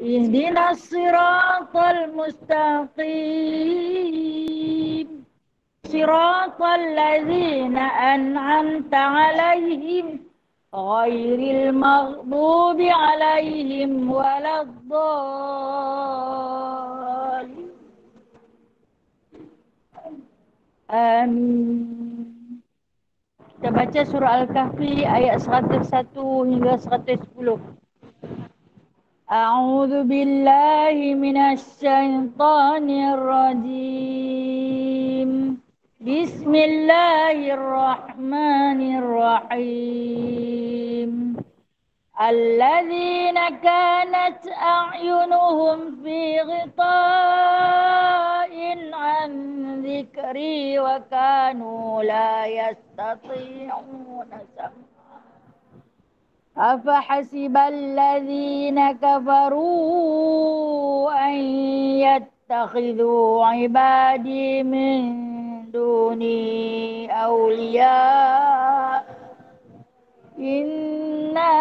اهدنا الصراط المستقيم صراط الذين أنعمت عليهم غير المغضوب عليهم ولا الضالين آمين. Kita baca surah Al-Kahfi ayat 101 hingga 110. A'udzu billahi minasy syaithanir rajim. Bismillahirrahmanirrahim. Alladzina kanat a'yunuhum fi ghita'in 'an dzikri wa kanu la yastati'una sam'a. أفحسب الذين كفروا أن يتخذوا عبادي من دوني أولياء إنا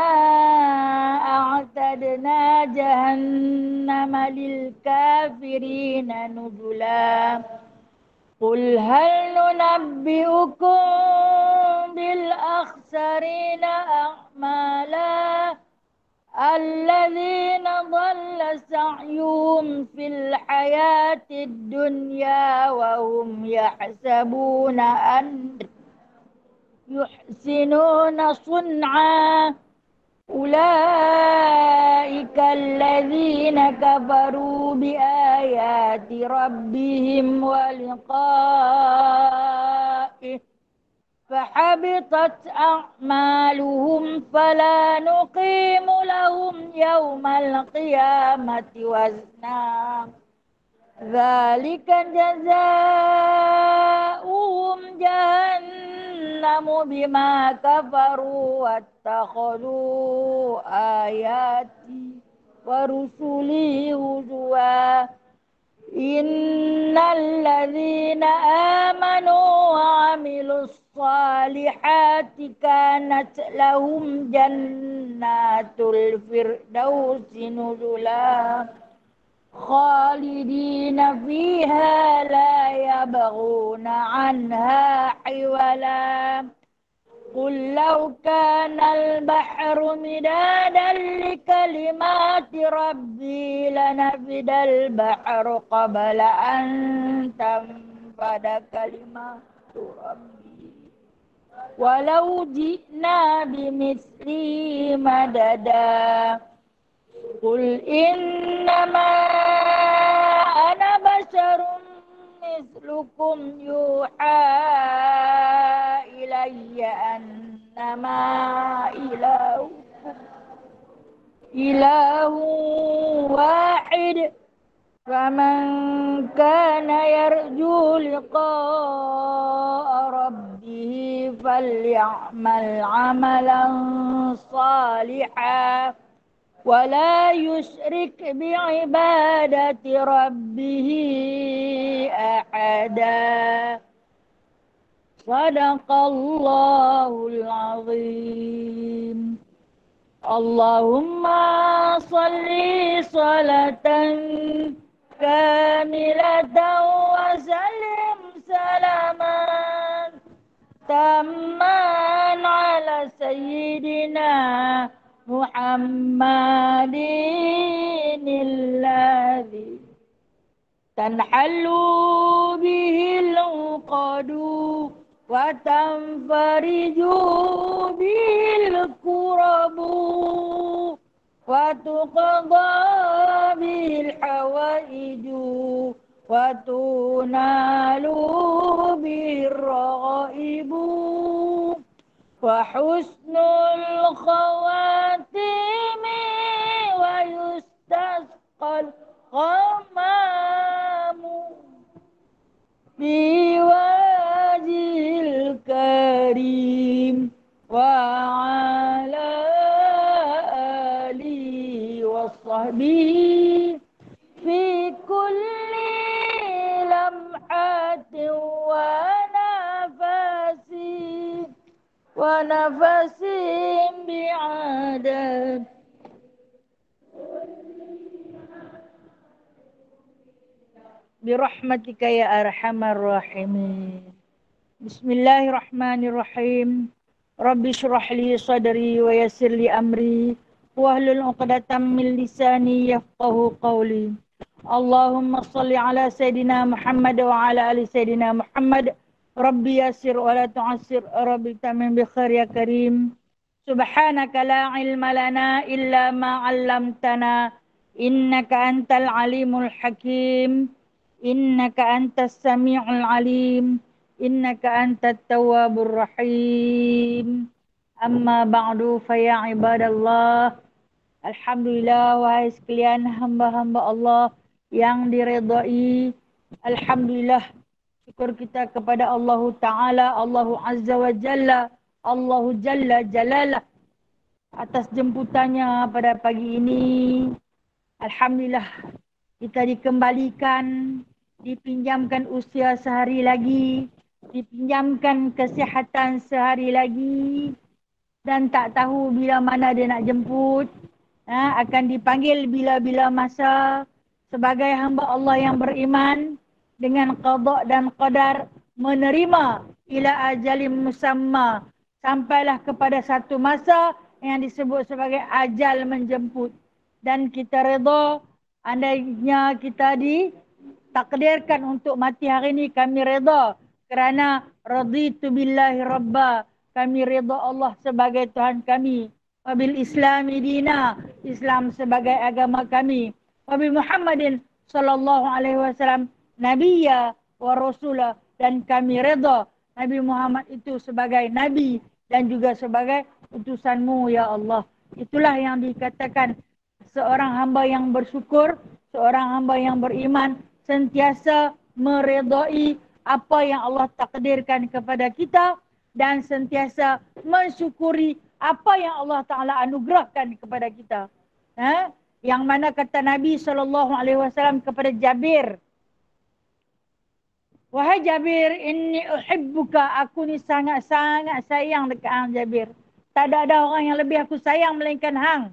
أعتدنا جهنم للكافرين نزلا قل هل ننبئكم بالأخسرين أعمالا الذين ضل سعيهم في الحياة الدنيا وهم يحسبون أن يحسنون صنعا أولئك الذين كفروا بآيات ربهم ولقائه فحبطت أعمالهم فلا نقيم لهم يوم القيامة وزنا ذلك جزاؤهم جهنم بما كفروا واتخذوا آياتي ورسلي هزوا إن الذين آمنوا وعملوا الصالحات كانت لهم جنات الفردوس نزلا خالدين فيها لا يبغون عنها حولا قل لو كان البحر مدادا لكلمات ربي لنفد البحر قبل أن تنفد كلمات ربي ولو جئنا بمثله مددا قل إنما أنا بشر مثلكم يوحى إلي أنما إلهكم إله واحد فمن كان يرجو لقاء ربه فليعمل عملا صالحا ولا يشرك بعبادة ربه أحدا صدق الله العظيم. اللهم صل صلاة كاملة وسلم سلاما تاما على سيدنا محمد الذي تنحل به العقد وتنفرج به الكرب وتقضى به الحوائج وتنال به الرغائب وحسن الخواتيم ويستسقى الغمام بوجه الكريم وعلى آله وصحبه في كل لمحة ونفس بعدد birahmatika ya arhamar rahimin. Bismillahirrahmanirrahim. Rabbi syrah li sadri wa yassir li amri wahlul 'uqdatam min lisani yafqahu qawli. Allahumma salli ala sayidina Muhammad wa ala ali sayidina Muhammad. Rabbi yassir wa la tu'assir, Rabbi tamim bi khair ya karim. Subhanaka la ilma lana illa ma 'allamtana innaka antal alimul hakim. Innaka antas sami'ul alim. Innaka antat tawwabur rahim. Amma ba'du fa ya ibadallah. Alhamdulillah, wahai sekalian hamba-hamba Allah yang diredai. Alhamdulillah, syukur kita kepada Allah Ta'ala, Allahu Azza wa Jalla, Allahu Jalla Jalalah atas jemputannya pada pagi ini. Alhamdulillah, kita dikembalikan, dipinjamkan usia sehari lagi, dipinjamkan kesihatan sehari lagi, dan tak tahu bila mana dia nak jemput. Akan dipanggil bila-bila masa sebagai hamba Allah yang beriman dengan qada dan qadar, menerima ila ajalim musamma, sampailah kepada satu masa yang disebut sebagai ajal menjemput. Dan kita redha andainya kita ditakdirkan untuk mati hari ini, kami redha kerana raditu billahi rabba, kami redha Allah sebagai Tuhan kami. Wabil islami dina, Islam sebagai agama kami. Wabi Muhammadin sallallahu alaihi wasallam nabiyya wa rasulah, dan kami redha Nabi Muhammad itu sebagai nabi dan juga sebagai utusanmu ya Allah. Itulah yang dikatakan seorang hamba yang bersyukur, seorang hamba yang beriman sentiasa meredai apa yang Allah takdirkan kepada kita dan sentiasa mensyukuri apa yang Allah Ta'ala anugerahkan kepada kita. Yang mana kata Nabi SAW kepada Jabir, wahai Jabir, inni uhibbuka, aku ni sangat-sangat sayang dekat hang Jabir. Tak ada orang yang lebih aku sayang melainkan hang.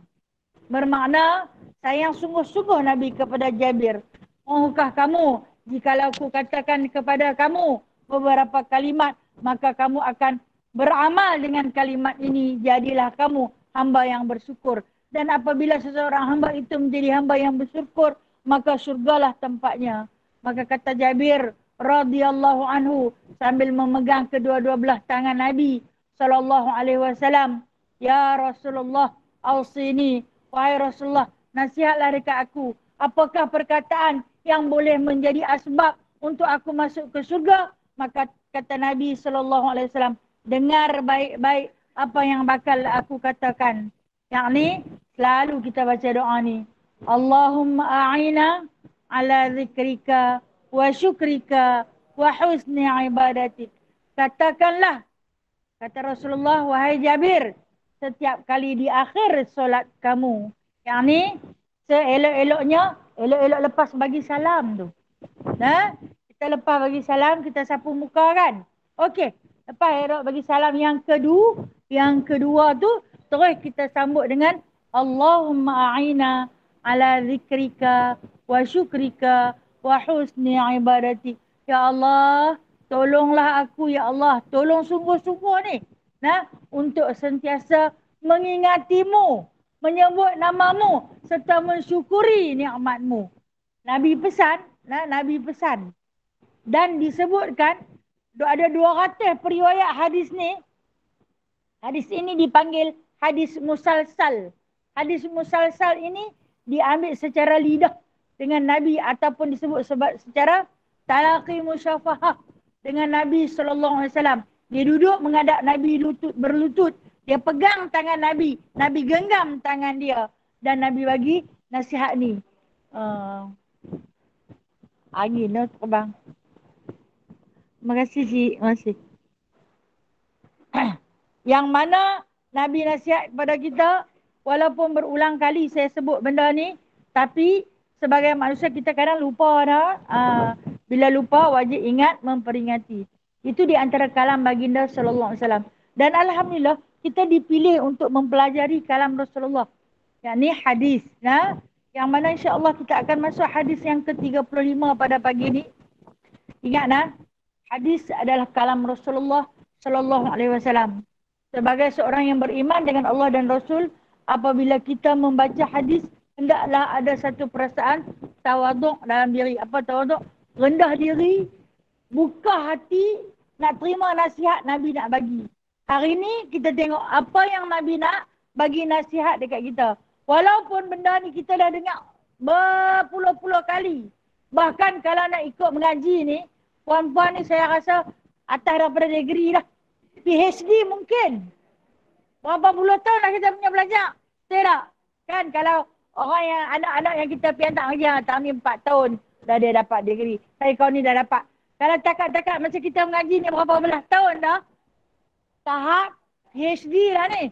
Bermakna sayang sungguh-sungguh Nabi kepada Jabir. Mahukah kamu jikalau aku katakan kepada kamu beberapa kalimat, maka kamu akan beramal dengan kalimat ini, jadilah kamu hamba yang bersyukur. Dan apabila seseorang hamba itu menjadi hamba yang bersyukur, maka syurgalah tempatnya. Maka kata Jabir radhiyallahu anhu sambil memegang kedua-dua belah tangan Nabi SAW, ya Rasulullah, ausini, wahai Rasulullah, nasihatlah dekat aku. Apakah perkataan yang boleh menjadi asbab untuk aku masuk ke syurga? Maka kata Nabi SAW, dengar baik-baik apa yang bakal aku katakan. Yang ni selalu kita baca doa ni. Allahumma a'ina ala zikrika wa syukrika wa husni ibadatik. Katakanlah, kata Rasulullah, wahai Jabir, setiap kali di akhir solat kamu. Yang ni seelok-eloknya, elok-elok lepas bagi salam tu. Kita lepas bagi salam, kita sapu muka kan. Okey. Lepas elok bagi salam yang kedua tu, terus kita sambut dengan Allahumma a'ina ala zikrika wa syukrika wa husni ibadatik. Ya Allah, tolonglah aku ya Allah, tolong sungguh-sungguh ni. Untuk sentiasa mengingatimu, menyebut namamu serta mensyukuri nikmatmu. Nabi pesan, Nabi pesan. Dan disebutkan ada 200 periwayat hadis ni. Hadis ini dipanggil hadis musalsal. Hadis musalsal ini diambil secara lidah dengan Nabi ataupun disebut secara talaqi musyafahah dengan Nabi SAW. Dia duduk menghadap Nabi berlutut. Dia pegang tangan Nabi. Nabi genggam tangan dia. Dan Nabi bagi nasihat ni. Angin dah terbang. Terima kasih Cik. Terima kasih. Yang mana Nabi nasihat kepada kita, walaupun berulang kali saya sebut benda ni, tapi sebagai manusia kita kadang lupa dah. Bila lupa wajib ingat memperingati. Itu di antara kalam baginda sallallahu alaihi wasallam. Dan alhamdulillah kita dipilih untuk mempelajari kalam Rasulullah. Yang ni hadis. Yang mana insya-Allah kita akan masuk hadis yang ke-35 pada pagi ini. Ingat nah, hadis adalah kalam Rasulullah sallallahu alaihi wasallam. Sebagai seorang yang beriman dengan Allah dan Rasul, apabila kita membaca hadis, hendaklah ada satu perasaan tawaduk dalam diri. Apa tawaduk? Rendah diri, buka hati, nak terima nasihat Nabi nak bagi. Hari ni kita tengok apa yang Nabi nak bagi nasihat dekat kita. Walaupun benda ni kita dah dengar berpuluh-puluh kali. Bahkan kalau nak ikut mengaji ni, puan-puan ni saya rasa atas daripada degree dah. PhD mungkin. Berapa puluh tahun dah kita punya belajar. Betul tak? Kan kalau orang yang anak-anak yang kita pergi hantar kerja, tahun ni 4 tahun dah dia dapat degree. Saya kau ni dah dapat. Kalau takat-takat macam kita mengaji ni berapa belas tahun dah. Tahap PhD lah ni.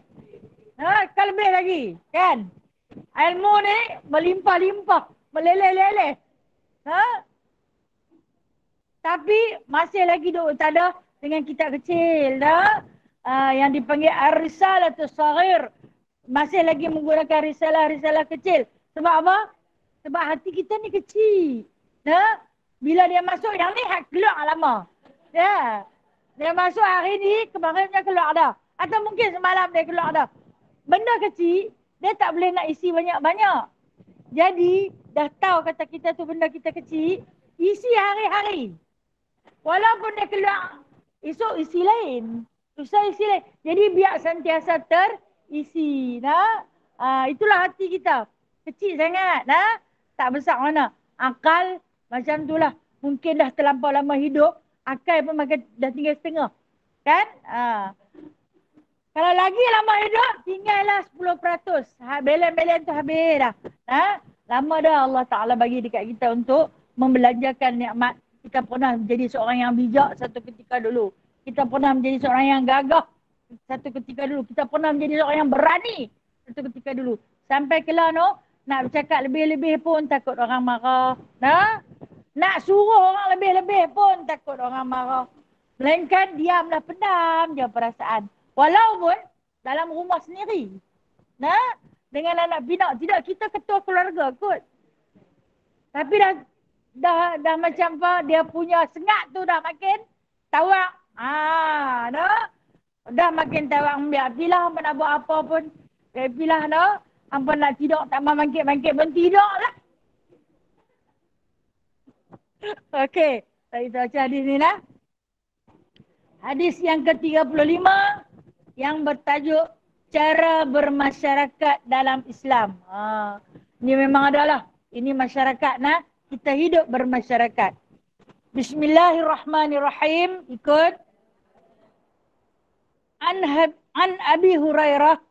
Kan lebih lagi. Kan? Ilmu ni melimpah-limpah. Meleleh-leleh. Tapi masih lagi duk ada dengan kitab kecil dah. Yang dipanggil Ar-Risalatus Saghir. Masih lagi menggunakan risalah-risalah kecil. Sebab apa? Sebab hati kita ni kecil. Bila dia masuk yang ni keluar lama. Dia masuk hari ni, kemarin dia keluar dah. Atau mungkin semalam dia keluar dah. Benda kecil, dia tak boleh nak isi banyak-banyak. Jadi, dah tahu kata kita tu benda kita kecil, isi hari-hari. Walaupun dia keluar, esok isi lain. Susah isi lain. Jadi, biar sentiasa terisi. Itulah hati kita. Kecil sangat. Tak besar mana. Akal, macam tu lah. Mungkin dah terlampau lama hidup, akal pun dah tinggal setengah. Kan? Kalau lagi lama hidup, tinggallah 10%. Belen-belen tu habis dah. Lama dah Allah Ta'ala bagi dekat kita untuk membelanjakan nikmat. Kita pernah menjadi seorang yang bijak satu ketika dulu. Kita pernah menjadi seorang yang gagah satu ketika dulu. Kita pernah menjadi seorang yang berani satu ketika dulu. Sampai ke lah nak bercakap lebih-lebih pun takut orang marah. Nak suruh orang lebih-lebih pun takut orang marah. Melainkan diamlah, pendam je perasaan. Walaupun dalam rumah sendiri. Dengan anak pinak. Tidak, kita ketua keluarga kot. Tapi dah macam apa, dia punya sengat tu dah makin tawak. Dah makin tawak. Biar pilah, apa nak buat apa pun. Pilah apa nak tidur, tak mau mangkit-mangkit pun tidur lah. Okey, saya baca hadis ni lah. Hadis yang ke-35 yang bertajuk cara bermasyarakat dalam Islam. Ini memang adalah, ini masyarakat kita hidup bermasyarakat. Bismillahirrahmanirrahim. Ikut. An Abi Hurairah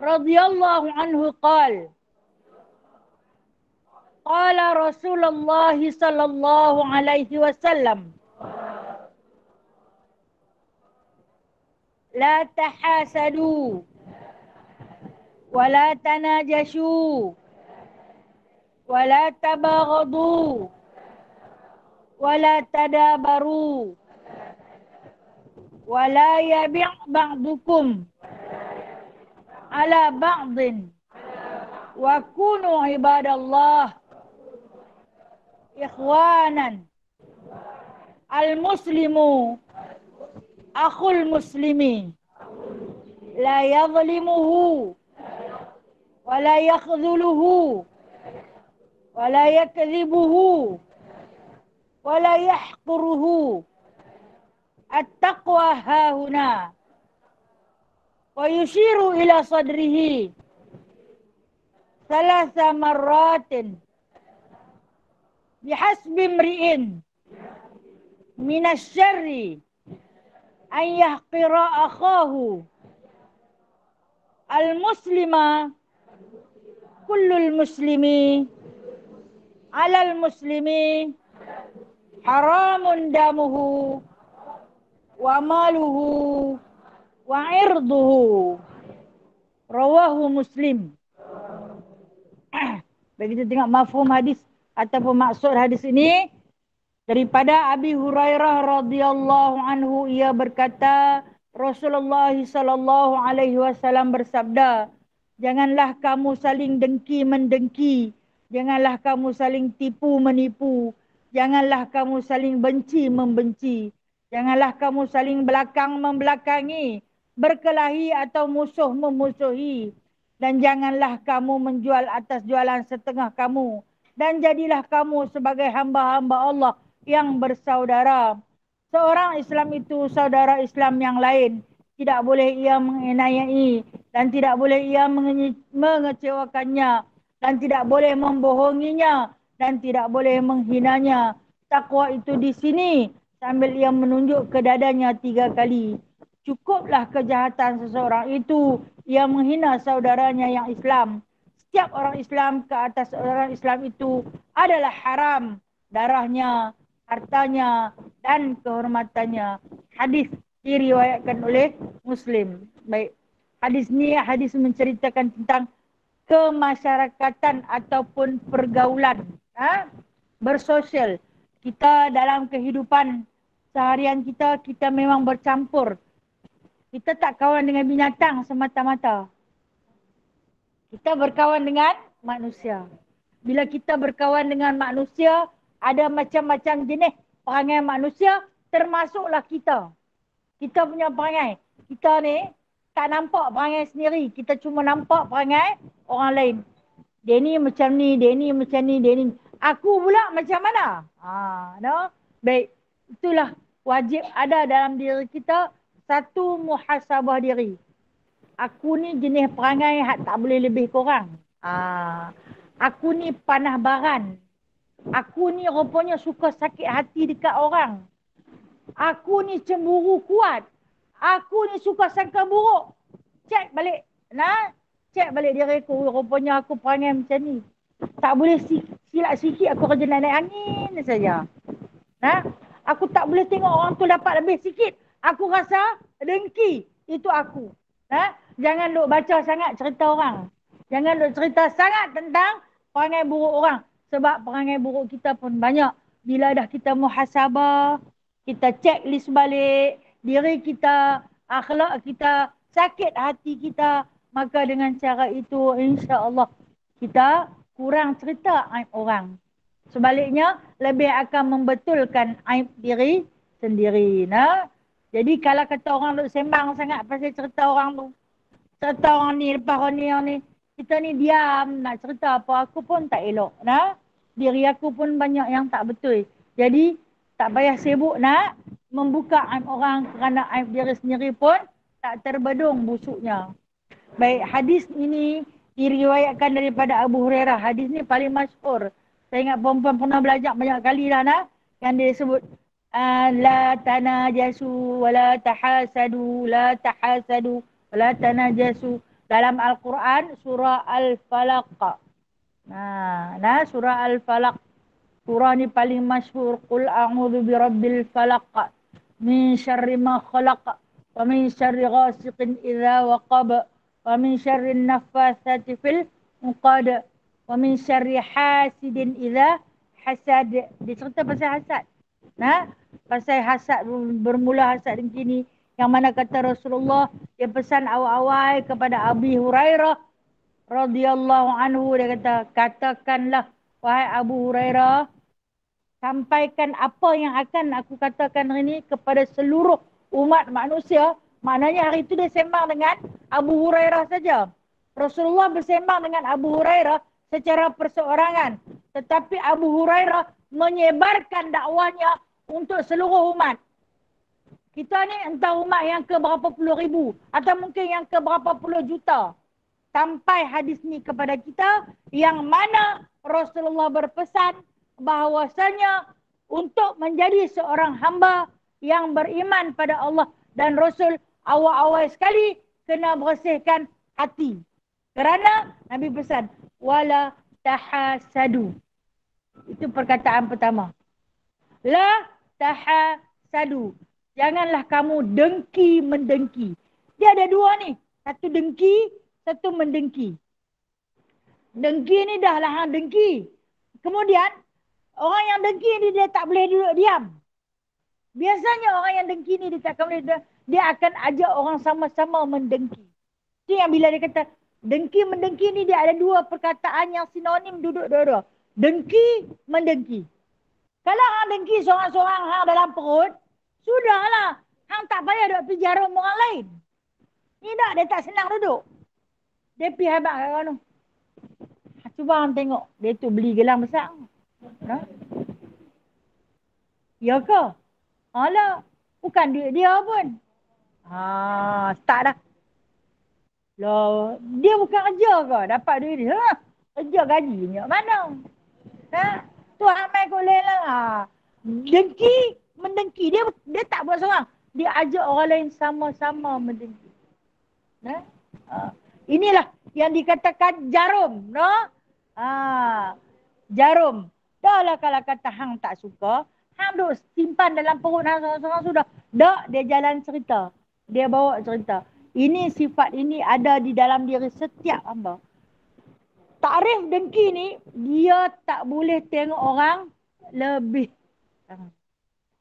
radhiyallahu anhu qala qala Rasulullah sallallahu alaihi wasallam la tahasadu wa la tanajashu wa la tabaghadu wa la tadabaru wa la yabi' ba'dukum ala ba'din wa kunu ibadallah ikhwanan al-muslimu akhul muslimi la yadhlimuhu wa la yakhdhuluhu wa la yakdhibuhu wa la yahquruhu at-taqwa hahuna wa yushiru ila sadrihi thalatha marratin bihasbi imri'in minasyarri an yahqira akhahu al-muslima kullul muslimi alal muslimi haramun damuhu wa maluhu wa irduhu rawahu Muslim. Bagi kita tengok mafhum hadis ataupun maksud hadis ini daripada Abi Hurairah radhiyallahu anhu, ia berkata Rasulullah sallallahu alaihi wasallam bersabda, Janganlah kamu saling dengki mendengki. Janganlah kamu saling tipu menipu. Janganlah kamu saling benci membenci. Janganlah kamu saling belakang membelakangi. Berkelahi atau musuh memusuhi. Dan janganlah kamu menjual atas jualan setengah kamu. Dan jadilah kamu sebagai hamba-hamba Allah yang bersaudara. Seorang Islam itu saudara Islam yang lain. Tidak boleh ia menganiayai dan tidak boleh ia mengecewakannya dan tidak boleh membohonginya dan tidak boleh menghinanya. Takwa itu di sini sambil ia menunjuk ke dadanya 3 kali. Cukuplah kejahatan seseorang itu ia menghina saudaranya yang Islam. Setiap orang Islam ke atas orang Islam itu adalah haram darahnya, hartanya dan kehormatannya. Hadis diriwayatkan oleh Muslim. Baik. Hadis ni hadis menceritakan tentang kemasyarakatan ataupun pergaulan, bersosial. Kita dalam kehidupan seharian kita memang bercampur. Kita tak kawan dengan binatang semata-mata. Kita berkawan dengan manusia. Bila kita berkawan dengan manusia, ada macam-macam jenis perangai manusia, termasuklah kita. Kita punya perangai. Kita ni tak nampak perangai sendiri. Kita cuma nampak perangai orang lain. Dia ni macam ni, dia ni macam ni, dia ni. Aku pula macam mana? No? Baik. Itulah wajib ada dalam diri kita satu muhasabah diri. Aku ni jenis perangai tak boleh lebih korang. Aku ni panah baran. Aku ni rupanya suka sakit hati dekat orang. Aku ni cemburu kuat. Aku ni suka sangka buruk. Cek balik. Cek balik diri aku. Rupanya aku perangai macam ni. Tak boleh silap sikit aku kerja naik angin saja. Aku tak boleh tengok orang tu dapat lebih sikit. Aku rasa dengki. Itu aku. Jangan duk baca sangat cerita orang. Jangan duk cerita sangat tentang perangai buruk orang. Sebab perangai buruk kita pun banyak. Bila dah kita muhasabah, kita cek list balik diri kita, akhlak kita, sakit hati kita, maka dengan cara itu insya-Allah kita kurang cerita aib orang. Sebaliknya lebih akan membetulkan aib diri sendiri. Jadi kalau kata orang duk sembang sangat pasal cerita orang tu, cerita orang ni lepas orang ni, kita ni diam nak cerita apa aku pun tak elok. Diri aku pun banyak yang tak betul. Jadi tak payah sibuk nak membuka aib orang kerana aib diri sendiri pun tak terbedung busuknya. Baik, hadis ini diriwayatkan daripada Abu Hurairah. Hadis ni paling masyhur. Saya ingat perempuan pernah belajar banyak kali dah yang dia sebut la tanajasu wa la tahasadu, la tahasadu wa la tanajasu. Dalam Al-Quran surah Al-Falaq. Surah Al-Falaq. Surah ni paling masyhur. Qul a'udzu birabbil falaq min syarri ma khalaq wa min syarri ghasiqin idza waqab wa min syarri naffatsati fil 'uqad wa min syarri hasidin idza hasad. Dia cerita pasal hasad. Pasal hasad, bermula hasad dengki ni. Yang mana kata Rasulullah, dia pesan awal-awal kepada Abi Hurairah radhiyallahu anhu. Dia kata, katakanlah wahai Abu Hurairah, sampaikan apa yang akan aku katakan hari ini kepada seluruh umat manusia. Maknanya hari itu dia sembang dengan Abu Hurairah saja. Rasulullah bersembang dengan Abu Hurairah secara perseorangan. Tetapi Abu Hurairah menyebarkan dakwahnya untuk seluruh umat. Kita ni entah umat yang ke berapa puluh ribu atau mungkin yang ke berapa puluh juta. Sampai hadis ni kepada kita yang mana Rasulullah berpesan bahawasanya untuk menjadi seorang hamba yang beriman pada Allah dan Rasul, awal-awal sekali kena bersihkan hati. Kerana Nabi pesan, wala tahasadu. Itu perkataan pertama. La tahasadu. Janganlah kamu dengki mendengki. Dia ada dua ni. Satu dengki, satu mendengki. Dengki ni dah lah dengki. Kemudian, orang yang dengki ni dia tak boleh duduk diam. Biasanya orang yang dengki ni dia tak boleh, dia akan ajak orang sama-sama mendengki. Itu yang bila dia kata, Dengki mendengki ni dia ada dua perkataan yang sinonim duduk dua-dua. Dengki mendengki. Kalau hang dengki seorang-seorang hang dalam perut, sudahlah. Hang tak payah duk pergi jarum orang lain. Ni tak, dia tak senang duduk. Dia pergi hebat kat kawan tu. Cuba hang tengok. Dia tu beli gelang besar. Ha? Ya ke? Alah. Bukan duit dia pun. Start dah. Loh, dia bukan kerja ke? Dapat duit dia. Kerja gaji ni. Mana? Tu hang main kolej lah. Dengki, mendengki. Dia tak buat seorang. Dia ajak orang lain sama-sama mendengki. Inilah yang dikatakan jarum. No? Jarum. Dah lah kalau kata hang tak suka, hang duk simpan dalam perut hang seorang-seorang sudah. Dak, dia jalan cerita. Dia bawa cerita. Ini sifat ini ada di dalam diri setiap hamba. Takrif dengki ni, dia tak boleh tengok orang lebih.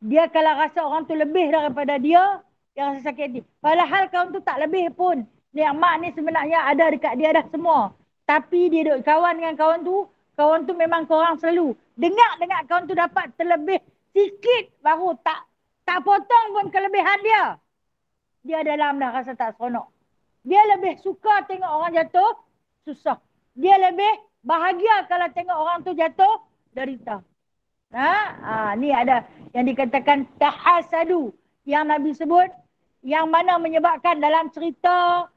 Dia kalau rasa orang tu lebih daripada dia rasa sakit hati. Padahal kawan tu tak lebih pun. Nikmat ni sebenarnya ada dekat dia dah semua. Tapi dia duk kawan dengan kawan tu memang korang selalu. Dengar kawan tu dapat terlebih sikit baru tak potong pun kelebihan dia. Dia dalam dah rasa tak seronok. Dia lebih suka tengok orang jatuh, susah. Dia lebih bahagia kalau tengok orang tu jatuh, derita. Ni ada yang dikatakan tahasadu. Yang Nabi sebut, yang mana menyebabkan dalam cerita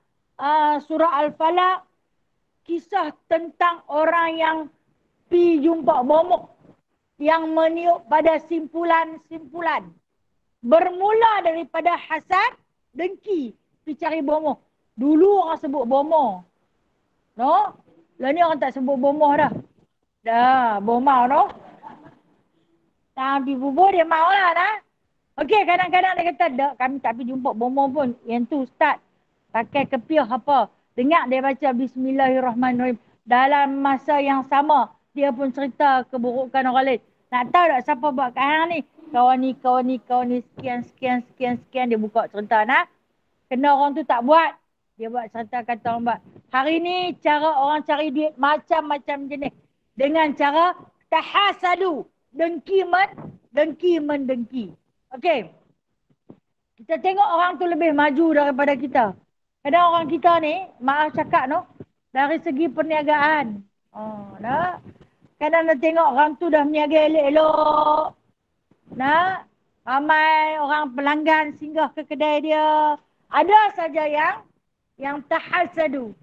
surah Al-Falaq, kisah tentang orang yang pergi jumpa bomok, yang meniup pada simpulan-simpulan. Bermula daripada hasad, dengki, pergi cari bomoh. Dulu orang sebut bomoh. No? Lah ni orang tak sebut bomoh dah. Dah, bomau no? Tapi bubur dia mau lah nah. Okey, kadang-kadang dia kata, dak, kami tak pergi jumpa bomoh pun. Yang tu start pakai kepiah apa. Dengar dia baca Bismillahirrahmanirrahim. Dalam masa yang sama, dia pun cerita keburukan orang lain. Nak tahu tak siapa buat kat hang ni? Kawan ni, sekian, dia buka cerita nah. Kena orang tu tak buat. Dia buat cerita kata orang buat. Hari ni cara orang cari duit macam-macam jenis. Dengan cara tahasadu. Dengki mendengki. Okey. Kita tengok orang tu lebih maju daripada kita. Kadang orang kita ni, maaf cakap no, dari segi perniagaan. Nah. Kadang dia tengok orang tu dah berniaga elok-elok. Nah. Ramai orang pelanggan singgah ke kedai dia. Ada saja yang tahasadu,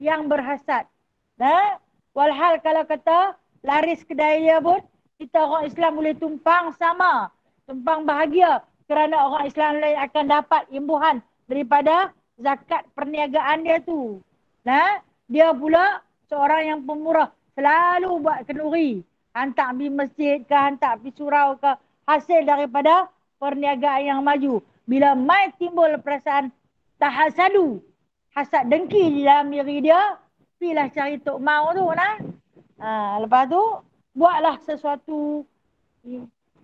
yang berhasad. Nah, walhal kalau kata laris kedai dia pun, kita orang Islam boleh tumpang sama. Tumpang bahagia kerana orang Islam lain akan dapat imbuhan daripada zakat perniagaan dia tu. Nah, dia pula seorang yang pemurah, selalu buat kenduri. Hantar pergi masjid ke, hantar pergi surau ke, hasil daripada perniagaan yang maju. Bila mai timbul perasaan tahasadu, hasad dengki di dalam diri dia, pergilah cari tok mau tu nah. Lepas tu buatlah sesuatu,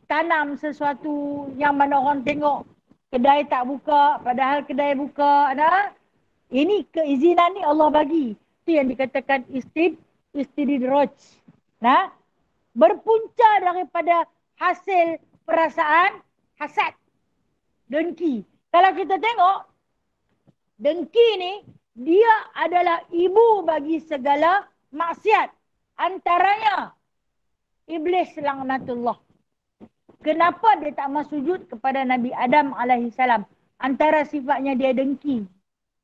tanam sesuatu yang mana orang tengok kedai tak buka, padahal kedai buka nah. Ini keizinan ni Allah bagi. Itu yang dikatakan istidraj. Nah, berpunca daripada hasil perasaan hasad, dengki. Kalau kita tengok, dengki ni, dia adalah ibu bagi segala maksiat. Antaranya, Iblis laknatullah. Kenapa dia tak mau sujud kepada Nabi Adam alaihissalam? Antara sifatnya dia dengki.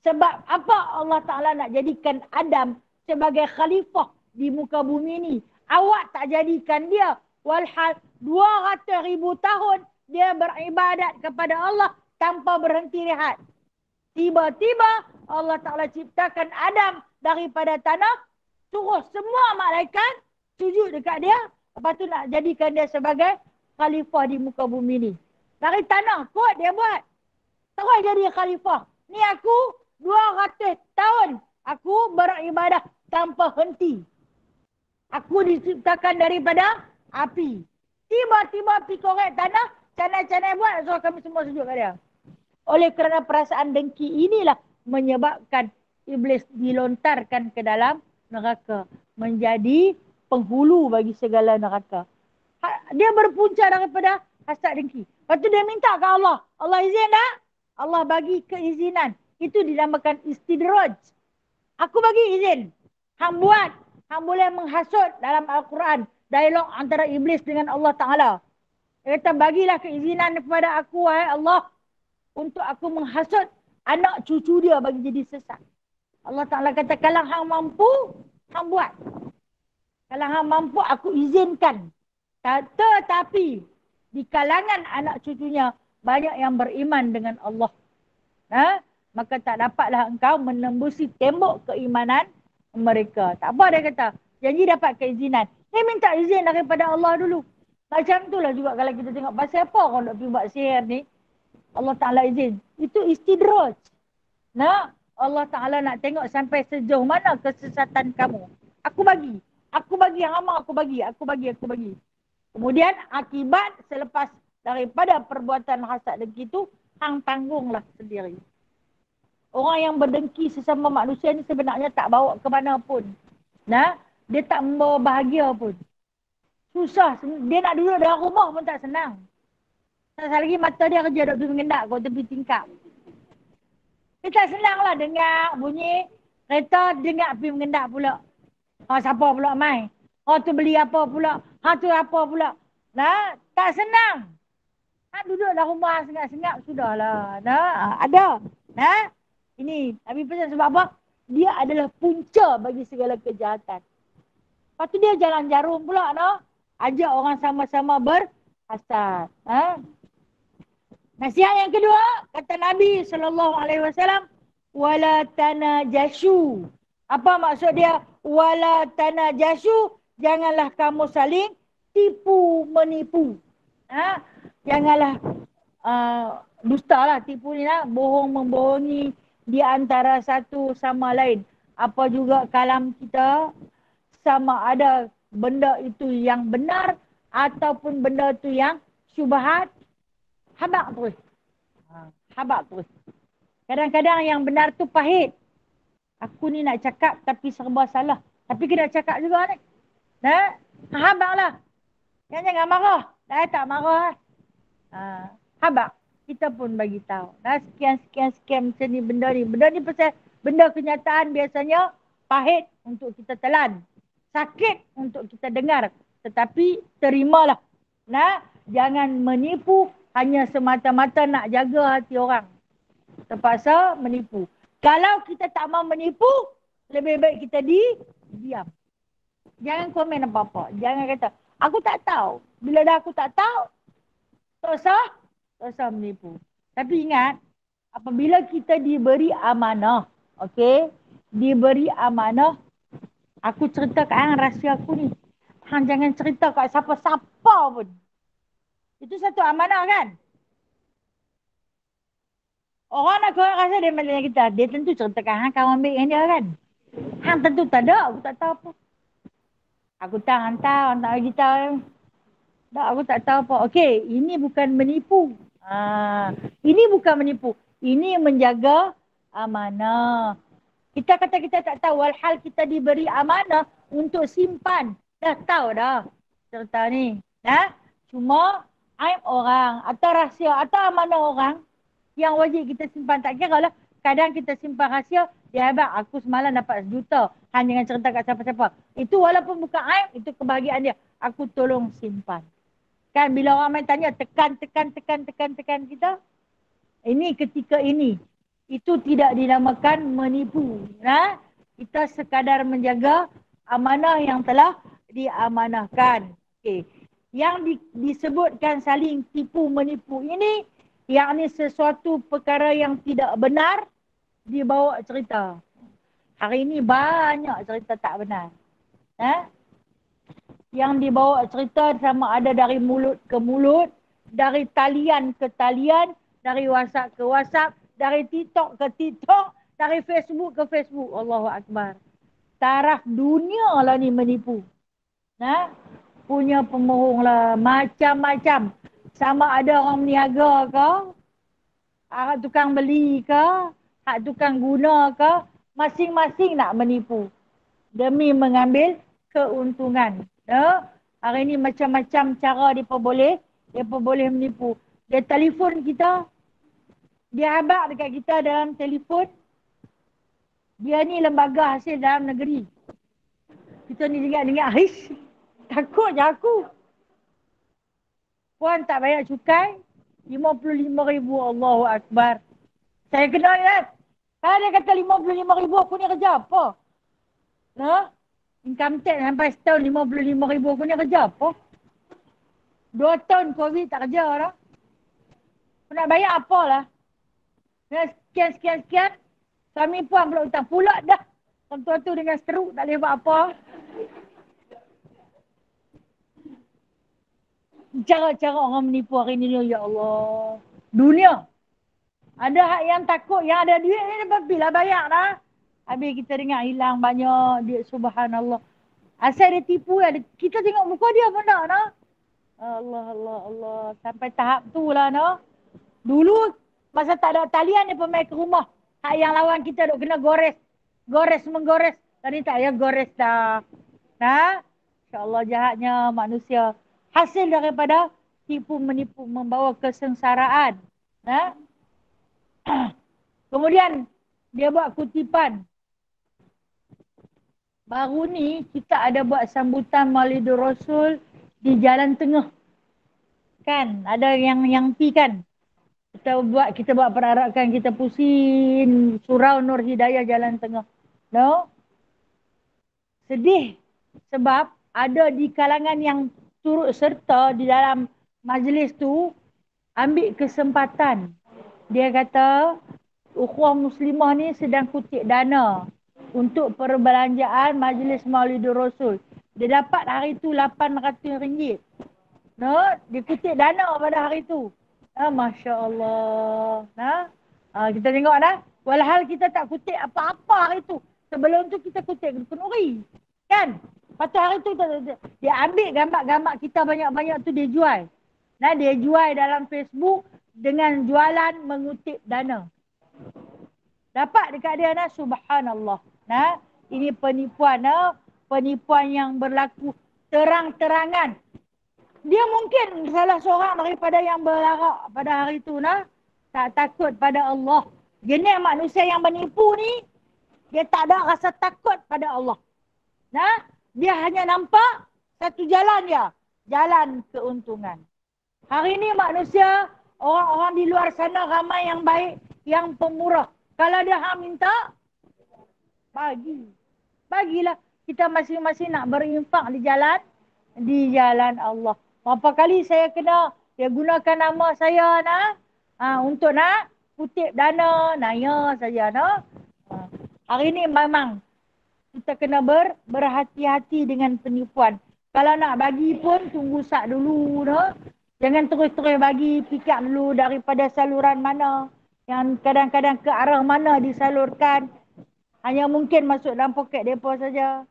Sebab apa Allah Ta'ala nak jadikan Adam sebagai khalifah di muka bumi ni? Awak tak jadikan dia. Walhal 200,000 tahun dia beribadat kepada Allah tanpa berhenti rehat. Tiba-tiba Allah Ta'ala ciptakan Adam daripada tanah, suruh semua malaikat sujud dekat dia, lepas tu nak jadikan dia sebagai khalifah di muka bumi ni. Dari tanah, kot dia buat. Terus jadi khalifah. Ni aku 200 tahun aku beribadah tanpa henti. Aku diciptakan daripada api. Tiba-tiba pergi korek tanah, canai-canai buat, so kami semua sujud kat dia. Oleh kerana perasaan dengki inilah menyebabkan iblis dilontarkan ke dalam neraka. Menjadi penghulu bagi segala neraka. Dia berpunca daripada hasad dengki. Lepas tu dia minta ke Allah. Allah izin tak? Allah bagi keizinan. Itu dinamakan istidraj. Aku bagi izin. Hang buat. Hang boleh menghasut dalam Al-Quran. Dialog antara iblis dengan Allah Ta'ala. Dia kata bagilah keizinan kepada aku, wahai Allah. Untuk aku menghasut anak cucu dia bagi jadi sesat. Allah Ta'ala kata kalau hang mampu, hang buat. Kalau hang mampu, aku izinkan. Tetapi di kalangan anak cucunya banyak yang beriman dengan Allah. Maka tak dapatlah engkau menembusi tembok keimanan mereka. Tak apa dia kata. Janji dapat keizinan. Dia minta izin daripada Allah dulu. Macam itulah juga kalau kita tengok pasal apa kalau nak pergi buat sihir ni. Allah Ta'ala izin. Itu istidraj. Allah Ta'ala nak tengok sampai sejauh mana kesesatan kamu. Aku bagi. Aku bagi yang amat aku bagi. Kemudian akibat selepas daripada perbuatan hasad dengki itu, hang tanggunglah sendiri. Orang yang berdengki sesama manusia ni sebenarnya tak bawa ke mana pun. Dia tak membawa bahagia pun. Susah. Dia nak duduk dalam rumah pun tak senang. Sekali lagi mata dia kerja duduk pergi mengendak kat tepi tingkap. Dia tak senang lah dengar bunyi kereta, dengar pergi mengendak pula. Siapa pula mai? Tu beli apa pula? Tu apa pula? Tak senang. Duduk dalam rumah sengap-sengap sudahlah. Ada. Ini Nabi pesan sebab apa? Dia adalah punca bagi segala kejahatan. Lepas tu dia jalan jarum pula. Ajak orang sama-sama berhasad. Nasihat yang kedua, kata Nabi SAW, wala tanajashu. Apa maksud dia? Wala tanajashu, janganlah kamu saling tipu menipu. Janganlah dusta lah, tipu ni lah, bohong membohongi di antara satu sama lain. Apa juga kalam kita, sama ada benda itu yang benar ataupun benda itu yang syubhat, habaq terus. Habaq terus. Kadang-kadang yang benar tu pahit. Aku ni nak cakap tapi serba salah. Tapi kena cakap juga ni. Habaq lah. Jangan marah. Dah tak marah. Habaq. Kita pun bagi tahu. Sekian macam ni benda ni. Benda ni pasal benda kenyataan biasanya pahit untuk kita telan. Sakit untuk kita dengar. Tetapi terimalah. Jangan menipu hanya semata-mata nak jaga hati orang. Terpaksa menipu. Kalau kita tak mahu menipu, lebih baik kita diam. Jangan komen apa-apa. Jangan kata, aku tak tahu. Bila dah aku tak tahu, tak usah menipu. Tapi ingat, apabila kita diberi amanah, okey, diberi amanah, aku cerita kat hang rahsia aku ni. Hang jangan cerita kat siapa-siapa pun. Itu satu amanah kan? Orang nak korang rasa dia balik dengan kita. Dia tentu ceritakan hang kawan ambil dengan dia kan? Hang tentu tak ada. Aku tak tahu apa. Aku tak hantar. Hang tak bagi tahu. Tak, aku tak tahu apa. Okey, ini bukan menipu. Ini bukan menipu. Ini menjaga amanah. Kita kata kita tak tahu. Walhal kita diberi amanah untuk simpan. Dah tahu dah cerita ni. Cuma aib orang atau rahsia atau amanah orang yang wajib kita simpan. Tak kira lah. Kadang kita simpan rahsia. Dia hebat. Aku semalam dapat 1 juta. Han jangan cerita kat siapa-siapa. Itu walaupun bukan aib. Itu kebahagiaan dia. Aku tolong simpan. Kan bila orang main tanya. Tekan kita. Ini ketika ini. Itu tidak dinamakan menipu. Kita sekadar menjaga amanah yang telah diamanahkan. Okay. Yang disebutkan saling tipu menipu ini. Yakni sesuatu perkara yang tidak benar dibawa cerita. Hari ini banyak cerita tak benar. Yang dibawa cerita sama ada dari mulut ke mulut, dari talian ke talian, dari WhatsApp ke WhatsApp, dari TikTok ke TikTok, dari Facebook ke Facebook. Allahu Akbar. Taraf dunia lah ni menipu. Punya pemohong lah. Macam-macam. Sama ada orang meniaga ke, tukang beli ke, tukang guna ke, Masing-masing nak menipu demi mengambil keuntungan. Hari ni macam-macam cara dia boleh menipu. Dia telefon kita, dia habaq dekat kita dalam telefon. Dia ni lembaga hasil dalam negeri. Kita ni dengar, takut je aku. Puan tak bayar cukai, 55,000, Allahu Akbar. Saya kenal kan? Kalau dia kata 55,000, aku ni kerja apa? Income tax sampai setahun 55,000, aku ni kerja apa? 2 tahun COVID tak kerja lah. Aku nak bayar apalah? Sekian. Suami puan pula hutang. Pula dah. Tentu tu dengan stroke tak boleh buat apa. Cara-cara orang menipu hari ni, ya Allah. Dunia. Ada hak yang takut, yang ada duit ni bila bayar dah. Habis kita dengar hilang banyak duit, subhanallah. Asal dia tipu ya, kita tengok muka dia pun tak nah. Allah. Sampai tahap tu lah nah. Dulu masa tak ada talian dia pergi ke rumah. Hak yang lawan kita duk kena menggores. Tadi tak payah gores dah. Nah, insya-Allah jahatnya manusia. Hasil daripada tipu menipu membawa kesengsaraan. Nah. Kemudian dia buat kutipan. Baru ni kita ada buat sambutan Maulidur Rasul di Jalan Tengah. Kan? Ada yang pi kan? Kita buat perarakan, kita pusing surau Nur Hidayah Jalan Tengah. No? Sedih sebab ada di kalangan yang turut serta di dalam majlis tu ambil kesempatan. Dia kata ukhuwah muslimah ni sedang kutip dana untuk perbelanjaan majlis Maulidur Rasul. Dia dapat hari tu RM800. No, dia kutip dana pada hari tu. Masya Allah. Kita tengok dah. Walhal kita tak kutip apa-apa hari tu. Sebelum tu kita kutip kenuri. Kan? Lepas tu hari tu dia ambil gambar-gambar kita banyak-banyak tu dia jual. Dia jual dalam Facebook dengan jualan mengutip dana. Dapat dekat dia subhanallah. Ini penipuan yang berlaku terang-terangan. Dia mungkin salah seorang daripada yang berlarak pada hari itu tak takut pada Allah. Jenis manusia yang menipu ni, dia tak ada rasa takut pada Allah. Dia hanya nampak satu jalan dia, jalan keuntungan. Hari ini manusia, orang-orang di luar sana ramai yang baik, yang pemurah. Kalau dia minta, bagilah. Kita masing-masing nak berinfak di jalan Allah. Berapa kali saya kena dia gunakan nama saya untuk kutip dana, naya saja Hari ni memang kita kena berhati-hati dengan penipuan. Kalau nak bagi pun tunggu sat dulu Jangan terus-terus bagi, fikir dulu daripada saluran mana, yang kadang-kadang ke arah mana disalurkan. Hanya mungkin masuk dalam poket depa saja.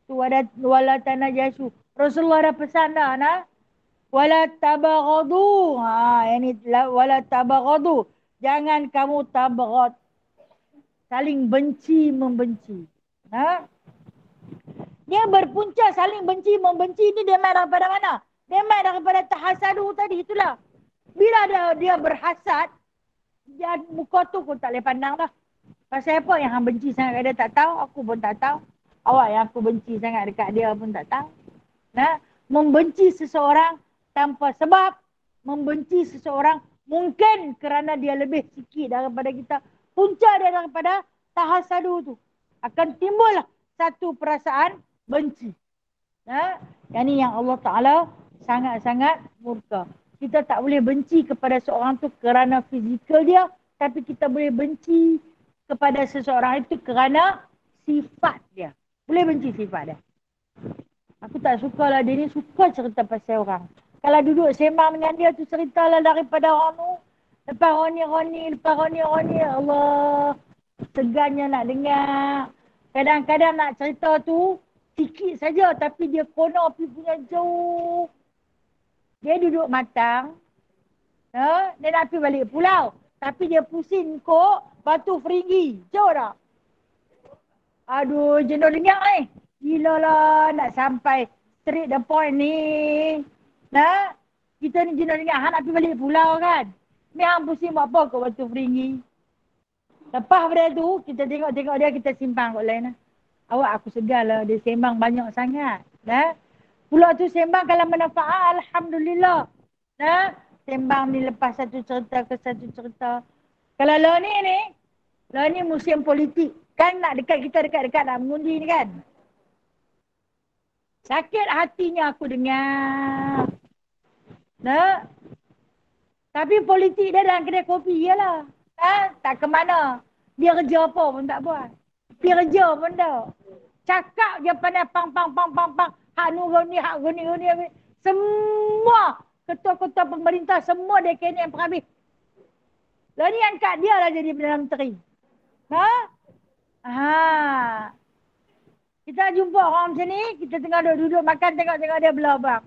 Tu wala tanajasu. Rasulullah dah pesan dah wala tabaghadu. Ini wala tabaghadu. Jangan kamu tabaghat. Saling benci membenci. Dia berpunca saling benci membenci ni dia main daripada mana? Dia main daripada tahasadu tadi itulah. Bila dia berhasad, dia muka tu pun tak boleh pandang dah. Pasal apa yang hang benci sangat dia tak tahu, aku pun tak tahu. Awak yang aku benci sangat dekat dia pun tak tahu. Membenci seseorang tanpa sebab, membenci seseorang mungkin kerana dia lebih sikit daripada kita. Punca dia daripada tahasadu tu. Akan timbul satu perasaan benci. Yang ni yang Allah Ta'ala sangat-sangat murka. Kita tak boleh benci kepada seorang tu kerana fizikal dia, tapi kita boleh benci kepada seseorang itu kerana sifat dia. Boleh benci sifat dia. Aku tak suka lah dia ni suka cerita pasal orang. Kalau duduk sembang dengan dia tu ceritalah daripada orang tu. Lepas roni-roni. Allah. Segannya nak dengar. Kadang-kadang nak cerita tu sikit saja tapi dia kono pergi punya jauh. Dia duduk matang. Dia nak pergi balik pulau. Tapi dia pusing kok batu Feringgi. Jauh dah. Aduh, jenuh dengar ni. Gila lah nak sampai straight the point ni. Nah, kita ni jenuh dengar. Han nak pergi balik pulau kan. Ni hang pusing buat apa kau waktu peringgi. Lepas pada tu, kita tengok-tengok dia, kita simpang kot lain. Awak aku segar lah, dia sembang banyak sangat. Nah, pulau tu sembang kalau manfaat, Alhamdulillah. Nah, sembang ni lepas satu cerita ke satu cerita. Kalau lo ni musim politik. Kan nak dekat-dekat nak mengundi ni kan. Sakit hatinya aku dengar. Nah, tapi politik dia dalam kedai kopi je lah. Tak ke mana. Dia kerja apa pun tak buat. Dia kerja pun tak. Cakap je pandai pang. Hak guni. Semua ketua-ketua pemerintah, semua dia kena yang perhabis. Lalu ni angkat dia lah jadi Perdana Menteri. Kita jumpa orang macam ni, kita tengah duduk makan, tengok-tengok dia belah bang.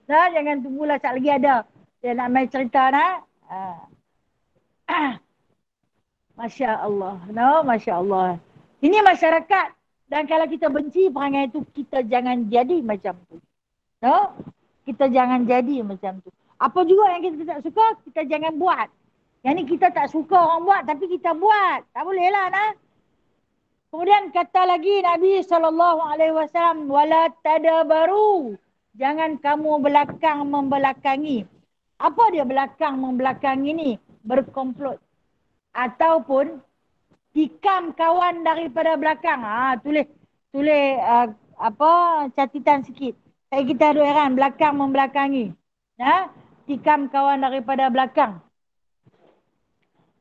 Jangan tunggulah sat lagi ada. Dia nak main cerita nak. Masya Allah. Masya Allah. Ini masyarakat. Dan kalau kita benci perangai itu, kita jangan jadi macam tu. Kita jangan jadi macam tu. Apa juga yang kita tak suka, kita jangan buat. Yang ni kita tak suka orang buat, tapi kita buat. Tak boleh lah, nah. Kemudian kata lagi Nabi SAW, wala tadabaru. Jangan kamu belakang membelakangi. Apa dia belakang membelakangi ni? Berkomplot. Ataupun tikam kawan daripada belakang. Tulis catatan sikit. Saya kita ada heran belakang membelakangi. Tikam kawan daripada belakang.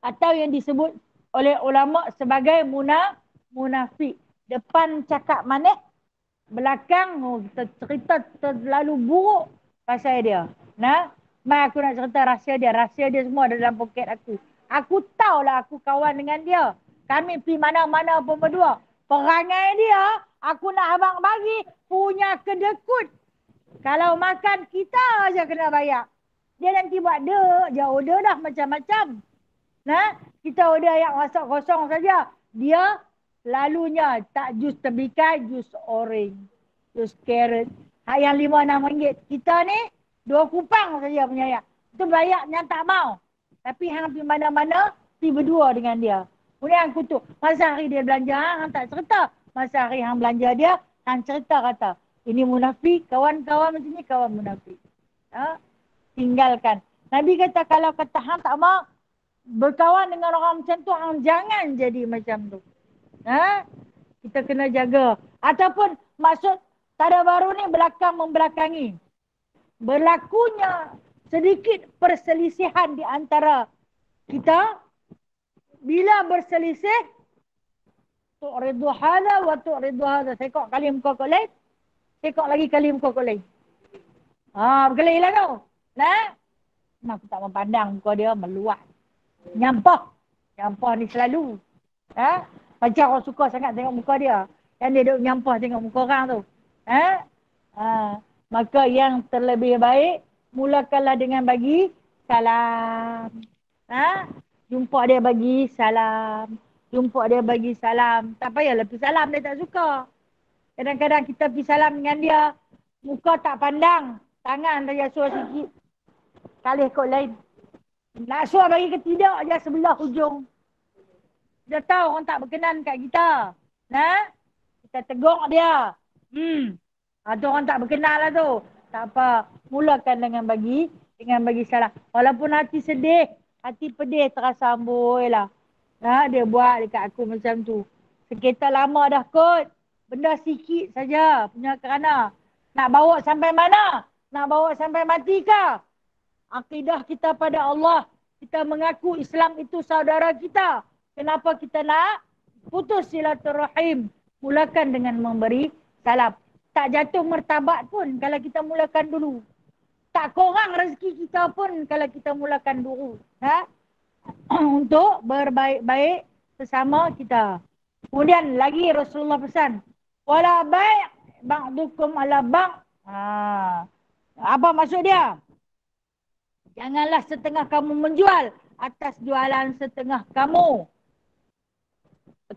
Atau yang disebut oleh ulama sebagai munafik. Depan cakap manis, belakang kita cerita terlalu buruk pasal dia. Mai aku nak cerita rahsia dia. Rahsia dia semua ada dalam poket aku. Aku tahulah aku kawan dengan dia. Kami pergi mana-mana pun berdua. Perangai dia, aku nak abang bagi punya kedekut. Kalau makan, kita aja kena bayar. Dia nanti buat dia order dah macam-macam. Kita order yang masak kosong saja. Dia lalunya tak jus terbikai, jus orange, jus carrot. Yang RM5-6. Kita ni 2 kupang saja punya ayak. Itu bayarnya tak mau. Tapi hang pergi mana-mana, pergi berdua dengan dia. Kemudian hang kutuk. Masa hari dia belanja, hang tak cerita. Masa hari hang belanja dia, hang cerita kata, ini munafik, kawan-kawan macam ni, kawan munafik. Tinggalkan. Nabi kata, kalau kata hang tak mau berkawan dengan orang macam tu, hang jangan jadi macam tu. Kita kena jaga. Ataupun maksud tadabaru ni belakang membelakangi. Berlakunya sedikit perselisihan di antara kita. Bila berselisih, tu'ridu hadha wa tu'ridu hadha. Sekok kali muka kau lain, sekok lagi kali muka kau lain. Berkelahi lah kau. Aku tak memandang muka dia meluat. Nyampah ni selalu. Macam orang suka sangat tengok muka dia. Yang dia duduk nyampah tengok muka orang tu. Maka yang terlebih baik, mulakanlah dengan bagi salam. Jumpa dia bagi salam. Tak payahlah pergi salam, dia tak suka. Kadang-kadang kita pergi salam dengan dia, muka tak pandang, tangan saja suruh sikit. Kali kot lain. Nak suruh bagi ke tidak je sebelah hujung. Dia tahu orang tak berkenan kat kita. Kita tegur dia. Tu orang tak berkenan lah tu. Tak apa. Mulakan dengan bagi salam. Walaupun hati sedih, hati pedih terasa amboi lah. Dia buat dekat aku macam tu. Sekitar lama dah kot. Benda sikit saja punya kerana. Nak bawa sampai mana? Nak bawa sampai mati ke? Akidah kita pada Allah. Kita mengaku Islam itu saudara kita. Kenapa kita nak putus silaturahim? Mulakan dengan memberi salam. Tak jatuh martabat pun kalau kita mulakan dulu. Tak kurang rezeki kita pun kalau kita mulakan dulu. Untuk berbaik-baik sesama kita. Kemudian lagi Rasulullah pesan. Wala bai' ba'dukum ala ba'. Apa maksud dia? Janganlah setengah kamu menjual atas jualan setengah kamu.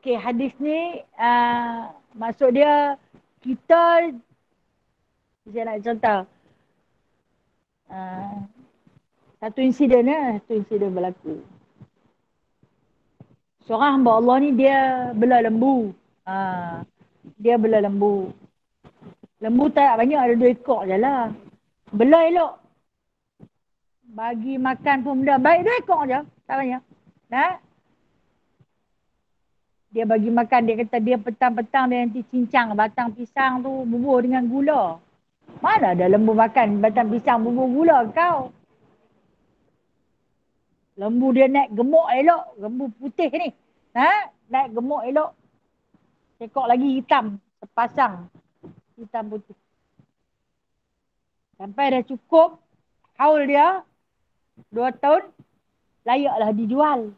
Okey, hadis ni maksud dia kita, saya nak contoh. Satu insiden berlaku. Seorang hamba Allah ni dia belah lembu. Dia belah lembu. Lembu tak banyak, ada 2 ekor je lah. Belah elok. Bagi makan pun benda baik, 2 ekor je. Tak banyak. Dia bagi makan, dia kata dia petang-petang dia nanti cincang batang pisang tu bubuh dengan gula. Mana ada lembu makan batang pisang bubuh gula kau? Lembu dia naik gemuk elok, lembu putih ni. Naik gemuk elok. Ekor lagi hitam, sepasang hitam putih. Sampai dah cukup haul dia 2 tahun, layaklah dijual.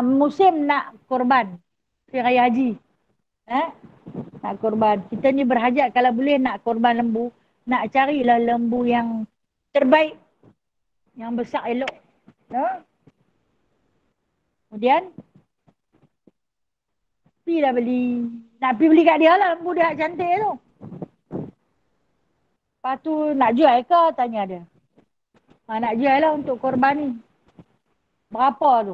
Musim nak korban raya haji. Nak korban. Kita ni berhajat kalau boleh nak korban lembu, nak carilah lembu yang terbaik, yang besar elok. Kemudian pergilah beli. Nak pergi beli kat dia lah lembu dia cantik tu. Lepas tu nak jual ke? Tanya dia. Nak jual lah untuk korban ni. Berapa tu?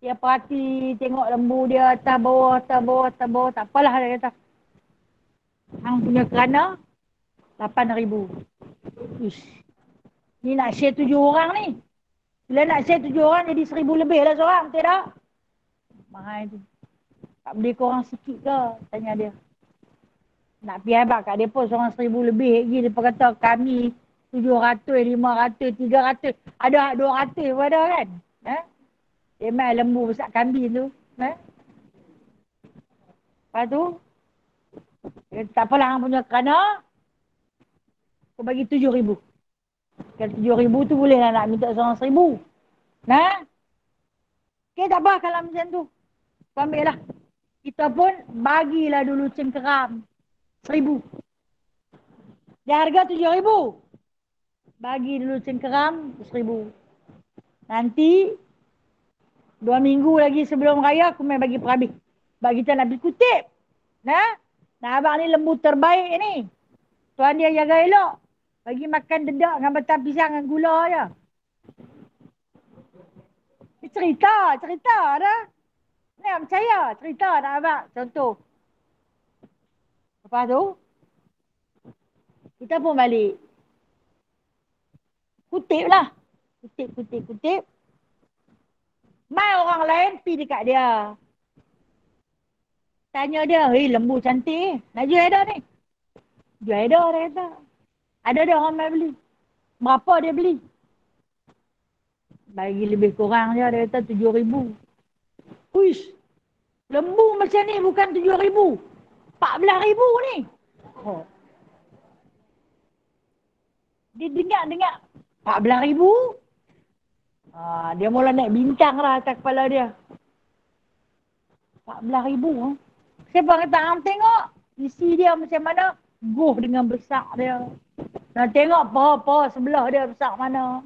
Dia perhati tengok lembu dia atas bawah. Tak apalah dia kata. Hang punya kerana 8,000. Ish. Ni nak share 7 orang ni. Bila nak share 7 orang jadi 1,000 lebih lah seorang. Betul tak? Mahal tu. Tak boleh korang sikit ke? Tanya dia. Nak pergi habak kat dia pun seorang 1,000 lebih lagi. Dia kata kami 700, 500, 300. Ada 200 pun ada kan? Dia main lembu besar kambing tu. Lepas tu, tak apalah hang punya kerana aku bagi 7,000. Kalau 7,000 tu boleh lah nak minta seorang 1,000. Okay, tak apa kalau macam tu. Kau ambil lah. Kita pun bagilah dulu cengkeram 1,000. Dia harga 7,000. Bagi dulu cengkeram 1,000. Nanti 2 minggu lagi sebelum raya aku main bagi perhabis. Sebab kita nak pergi kutip. Nak abang ni lembu terbaik ni. Tuan dia jaga elok. Bagi makan dedak dengan batang pisang dengan gula je. Cerita dah. Ni nak percaya. Cerita nak abang. Contoh. Lepas tu, kita pun balik. Kutip lah. Kutip. Mai orang lain pergi dekat dia. Tanya dia, hei lembu cantik. Nak jual dah ni? Jual dah dia kata. Ada dia orang mai beli. Berapa dia beli? Bagi lebih kurang je, dia kata 7,000. Uish, lembu macam ni bukan 7,000. 14,000 ni. Dia dengar 14,000. Dia mula naik bintang lah atas kepala dia. 14,000. Siapa kata hang tengok isi dia macam mana? Goh dengan besar dia. Nak tengok paha-paha sebelah dia besar mana.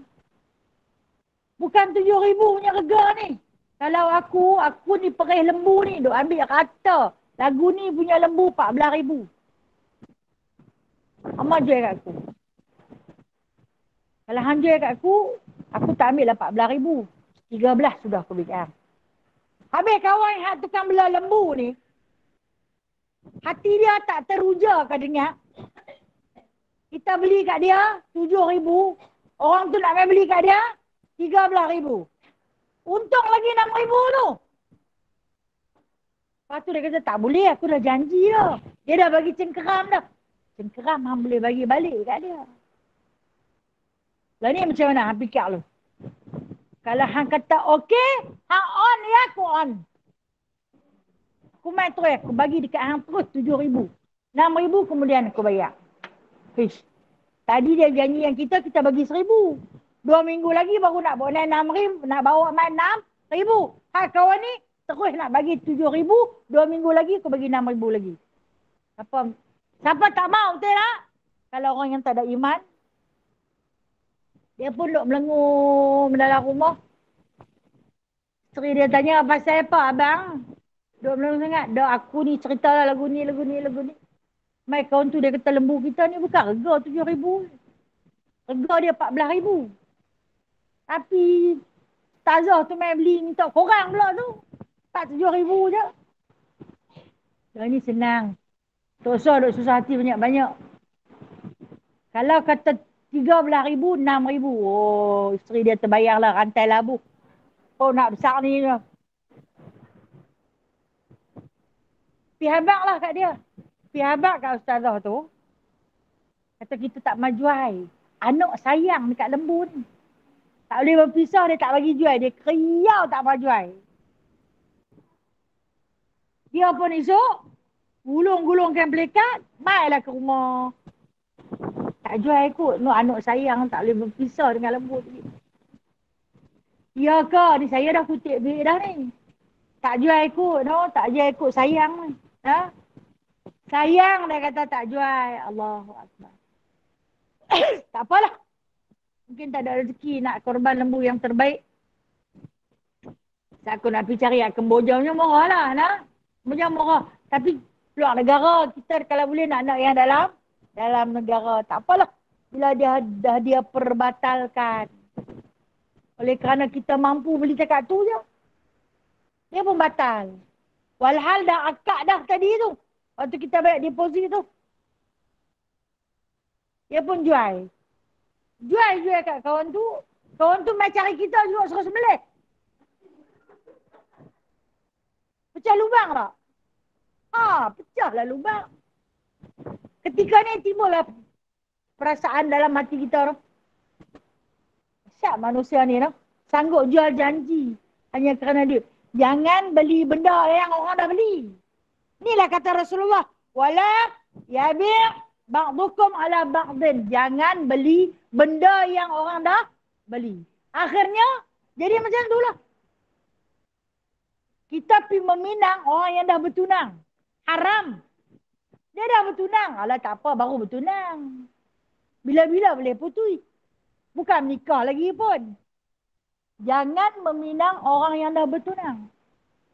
Bukan 7,000 punya harga ni. Kalau aku ni perih lembu ni, duk ambil rata. Lagu ni punya lembu 14,000. Amat jual kat aku. Kalau hang jual kat aku tak ambil lah 14,000. 13 sudah aku beli hang. Habis kawan yang tukang belah lembu ni, hati dia tak teruja ke dengar. Kita beli kat dia 7,000. Orang tu nak main beli kat dia 13,000. Untung lagi 6,000 tu. Lepas tu dia kata tak boleh, aku dah janji dah. Dia dah bagi cengkeram dah. Cengkeram hang boleh bagi balik kat dia. Lah ni macam mana hang fikir lu? Kalau hang kata okey, hang on ya, aku on. Aku main terus, aku bagi dekat hang terus 7,000. 6,000 kemudian aku bayar. Fish. Tadi dia janji yang kita bagi 1,000. 2 minggu lagi baru nak bawa 6,000, nak bawa main 6,000. Hak kawan ni terus nak bagi 7,000, 2 minggu lagi aku bagi 6,000 lagi. Siapa tak mau, betul tak? Kalau orang yang tak ada iman, dia pun duk melengung dalam rumah. Isteri dia tanya, pasal apa abang? Duk melong sangat. Duk aku ni cerita lah lagu ni. Mai kawan tu dia kata lembu kita ni bukan rega 7,000. Rega dia 14,000. Tapi Tazah tu main beli minta korang pula tu. Tak 7,000 je. Yang ni senang. Tak usah duk susah hati banyak-banyak. Kalau kata 13,000, 6,000. Oh, isteri dia terbayarlah rantai labu. Oh, nak besar ni je. Pergi habak lah kat dia. Pergi habak kat ustazah tu. Kata kita tak majuai. Anak sayang dekat lembu ni. Tak boleh berpisah, dia tak bagi jual. Dia kriau tak majuai. Dia pun esok, gulung-gulungkan pelikat, mailah ke rumah. Tak jual kot. No, anak sayang tak boleh berpisah dengan lembu tu. Ya ke? Ni saya dah kutip duit dah ni. Tak jual ikut, no? Tak jual ikut sayang ni. Ha? Sayang dia kata tak jual. Allahu Akbar. Tak apalah. Mungkin tak ada rezeki nak korban lembu yang terbaik. Aku nak pergi cari Kemboja punya murah lah. Nah? Kemboja murah. Tapi luar negara, kita kalau boleh nak yang dalam negara. Tak apalah. Bila dia perbatalkan. Oleh kerana kita mampu beli cakap tu je. Dia pun batal. Walhal dah akad dah tadi tu. Waktu kita bayar deposit tu. Dia pun jual. Jual kat kawan tu. Kawan tu main cari kita juga suruh sembelih. Pecah lubang tak? Pecahlah lubang. Ketika ni timbullah perasaan dalam hati kita tu. Siap manusia ni tu. Sanggup jual janji. Hanya kerana dia. Jangan beli benda yang orang dah beli. Inilah kata Rasulullah. Wala yabi' ba'dukum ala ba'din. Jangan beli benda yang orang dah beli. Akhirnya, jadi macam tu lah. Kita pergi meminang orang yang dah bertunang. Haram. Dia dah bertunang. Alah tak apa, baru bertunang. Bila-bila boleh putui. Bukan nikah lagi pun. Jangan meminang orang yang dah bertunang.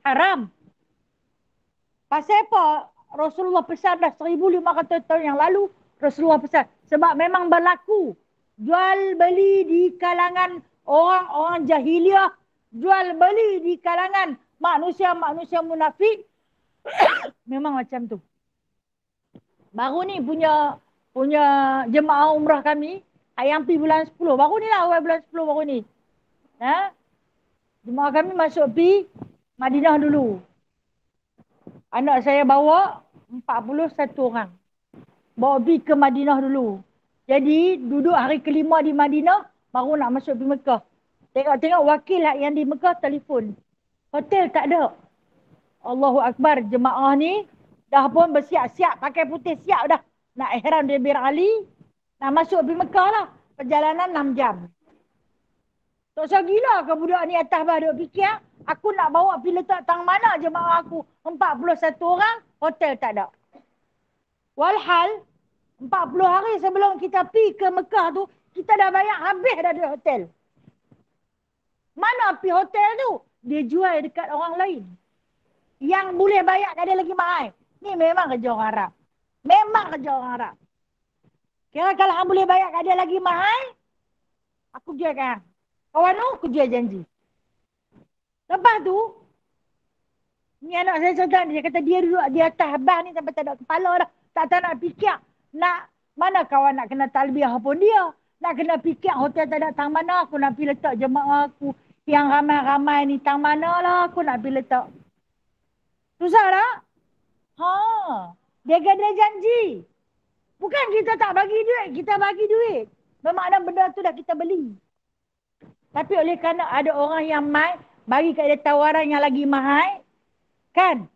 Haram. Pasal apa? Rasulullah pesan dah 1,500 tahun yang lalu. Rasulullah pesan. Sebab memang berlaku. Jual beli di kalangan orang-orang jahiliah. Jual beli di kalangan manusia-manusia munafik. Memang macam tu. Baru ni punya jemaah umrah kami. Yang pergi bulan 10. Baru ni lah awal bulan 10 baru ni. Jemaah kami masuk pergi Madinah dulu. Anak saya bawa 41 orang. Bawa pergi ke Madinah dulu. Jadi duduk hari kelima di Madinah, baru nak masuk pergi Mekah. Tengok-tengok wakil yang di Mekah telefon. Hotel tak ada. Allahu Akbar, jemaah ni dah pun bersiap-siap, pakai putih siap dah. Nak ihram di Bir Ali, nak masuk pergi Mekah lah. Perjalanan 6 jam. Tak usah gila ke budak ni atas bah duk fikir. Aku nak bawa pergi letak tang mana jemaah aku. 41 orang, hotel tak ada. Walhal, 40 hari sebelum kita pergi ke Mekah tu, kita dah bayar habis dah di hotel. Mana pergi hotel tu? Dia jual dekat orang lain. Yang boleh bayar kat dia lagi mahal. Ni memang kerja orang Arab. Memang kerja orang Arab. Kira kalau hang boleh bayar kat dia lagi mahal, aku jual kat hang. Kawan tu, aku jual janji. Lepas tu, ni anak saya cerita, dia kata dia duduk di atas bas ni sampai tak ada kepala dah. Tak tahu nak fikir. Mana kawan nak kena talbiah pun dia. Nak kena fikir hotel tak ada tang mana, aku nak pergi letak jemaah aku. Yang ramai-ramai ni tang mana lah, aku nak pergi letak. Susah tak? Dia kata janji. Bukan kita tak bagi duit, kita bagi duit. Bermakna benda tu dah kita beli. Tapi oleh kerana ada orang yang mai, bagi kat dia tawaran yang lagi mahal, kan?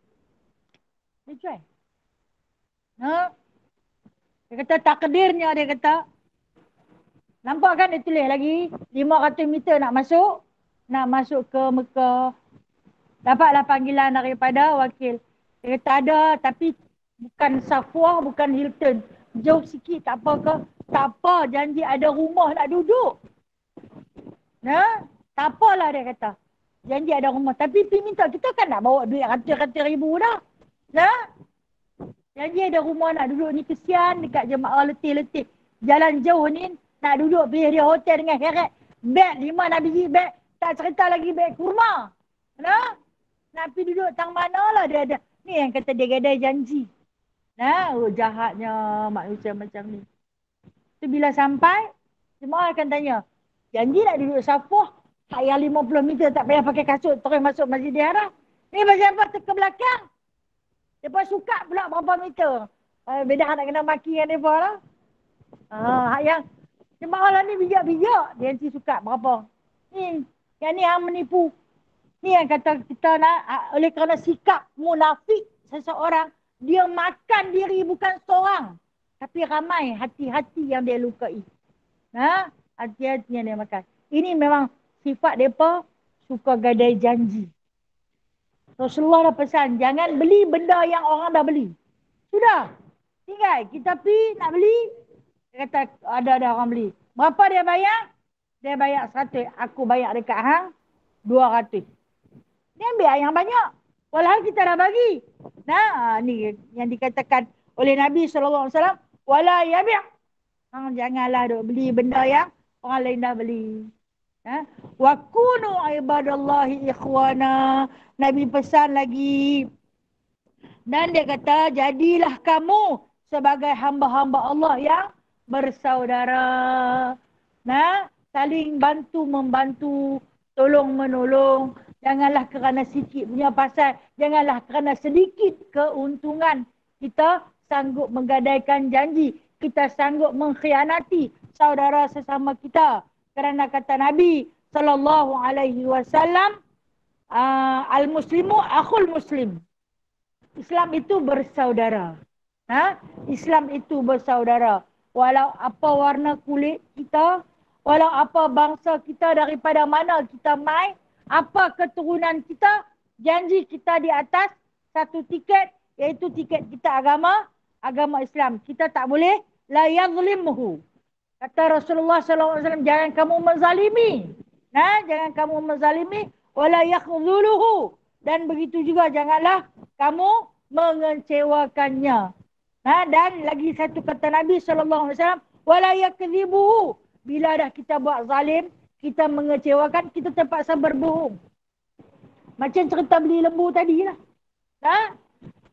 Dia jual. Dia kata takdirnya, dia kata. Nampak kan dia tulis lagi, 500 meter nak masuk ke Mekah. Dapatlah panggilan daripada wakil. Dia kata ada, tapi bukan Safwa, bukan Hilton. Jauh sikit, tak apa ke? Tak apa, janji ada rumah nak duduk. Tak apalah dia kata. Janji ada rumah. Tapi pergi minta. Kita kan nak bawa duit ratus-ratus ribu dah. Nah. Janji ada rumah nak duduk ni, kesian dekat jemaah letih-letih. Jalan jauh ni nak duduk pergi di hotel dengan heret. Beg 5 biji beg. Tak cerita lagi beg kurma. Nah. Nak pergi duduk tang mana lah dia ada. Ni yang kata dia gadai janji. Nah, jahatnya manusia macam ni. Tu bila sampai, jemaah akan tanya, janji nak duduk safah, tak payah 50 meter, tak payah pakai kasut, terus masuk Masjidil Haram. Ni macam apa ke belakang? Lepas suka pula berapa meter. Beda nak kena maki dengan mereka lah. Yang jemaah lah ni bijak-bijak, dia nanti suka berapa. Ni, yang ni yang menipu. Ni yang kata kita nak, oleh kerana sikap munafik seseorang, dia makan diri bukan seorang. Tapi ramai hati-hati yang dia lukai. Hati-hati yang dia makan. Ini memang sifat mereka suka gadai janji. Rasulullah dah pesan, jangan beli benda yang orang dah beli. Sudah. Tinggal kita pergi nak beli. Dia kata ada orang beli. Berapa dia bayar? Dia bayar 100. Aku bayar dekat hang 200. Dia ambil yang banyak. Walhal kita dah bagi. Nah, ni yang dikatakan oleh Nabi SAW. Wala yabi'. Janganlah duk beli benda yang orang lain dah beli. Wa kunu ibadallahi ikhwana. Nabi pesan lagi. Dan dia kata, jadilah kamu sebagai hamba-hamba Allah yang bersaudara. Saling bantu-membantu, tolong-menolong. Janganlah kerana sikit punya pasal, janganlah kerana sedikit keuntungan kita sanggup menggadaikan janji, kita sanggup mengkhianati saudara sesama kita. Kerana kata Nabi sallallahu alaihi wasallam, al-muslimu akhul muslim. Islam itu bersaudara. Islam itu bersaudara. Walau apa warna kulit kita, walau apa bangsa kita, daripada mana kita mai, apa keturunan kita, janji kita di atas satu tiket, iaitu tiket kita agama Islam. Kita tak boleh la yazlimuhu. Kata Rasulullah SAW, jangan kamu menzalimi. Jangan kamu menzalimi, wala yakhzuluhu. Dan begitu juga janganlah kamu mengecewakannya. Dan lagi satu kata Nabi SAW, wala yakzibuhu. Bila dah kita buat zalim, kita mengecewakan, kita terpaksa berbohong. Macam cerita beli lembu tadi lah.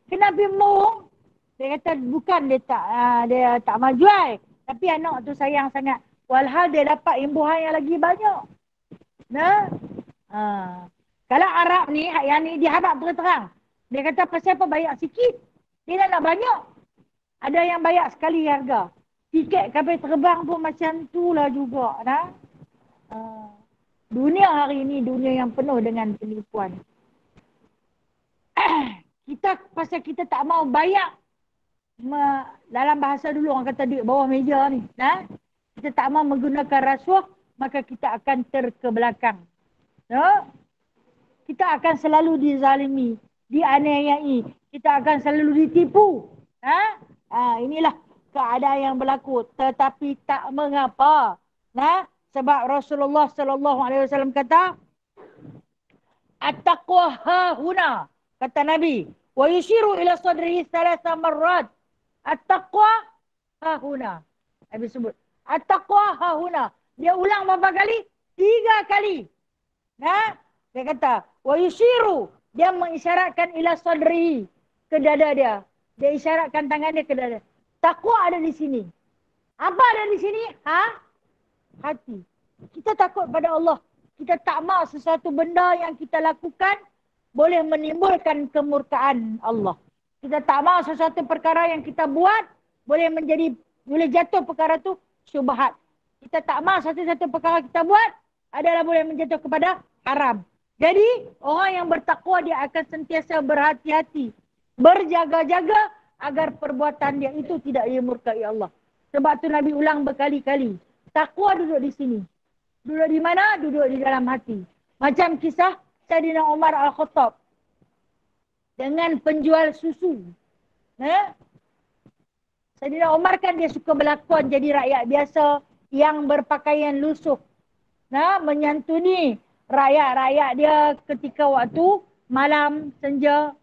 Kenapa bohong? Dia kata bukan dia tak mau jual. Tapi anak tu sayang sangat. Walhal dia dapat imbuhan yang lagi banyak. Kalau Arab ni, yang ni dia harap terang. Dia kata pasal apa bayar sikit? Dia nak banyak. Ada yang bayar sekali harga. Tiket kapal terbang pun macam tu lah juga. Dunia hari ini dunia yang penuh dengan penipuan. Pasal kita tak mau bayar, dalam bahasa dulu orang kata duit bawah meja ni. Kita tak mau menggunakan rasuah, maka kita akan terkebelakang. Kita akan selalu dizalimi, dianiayai. Kita akan selalu ditipu. Inilah keadaan yang berlaku. Tetapi tak mengapa. Sebab Rasulullah SAW kata, at-taqwa hahuna. Kata Nabi, wa yushiru ila sadrihi thalatha marrat. At-taqwa hahuna. Nabi sebut, at-taqwa hahuna. Dia ulang berapa kali? 3 kali. Dia kata, wa yushiru. Dia mengisyaratkan ila sadrihi, ke dada dia. Dia isyaratkan tangan dia ke dada. Takwa ada di sini. Apa ada di sini? Hati. Kita takut pada Allah. Kita tak mahu sesuatu benda yang kita lakukan boleh menimbulkan kemurkaan Allah. Kita tak mahu sesuatu perkara yang kita buat boleh jatuh perkara tu syubhat. Kita tak mahu satu-satu perkara kita buat adalah boleh menjatuh kepada haram. Jadi orang yang bertakwa dia akan sentiasa berhati-hati, berjaga-jaga agar perbuatan dia itu tidak dimurkai Allah. Sebab tu Nabi ulang berkali-kali. Takwa duduk di sini. Duduk di mana? Duduk di dalam hati. Macam kisah Sayyidina Umar Al-Khattab dengan penjual susu. Sayyidina Umar kan dia suka berlakon jadi rakyat biasa yang berpakaian lusuh. Menyantuni rakyat-rakyat dia ketika waktu malam senja.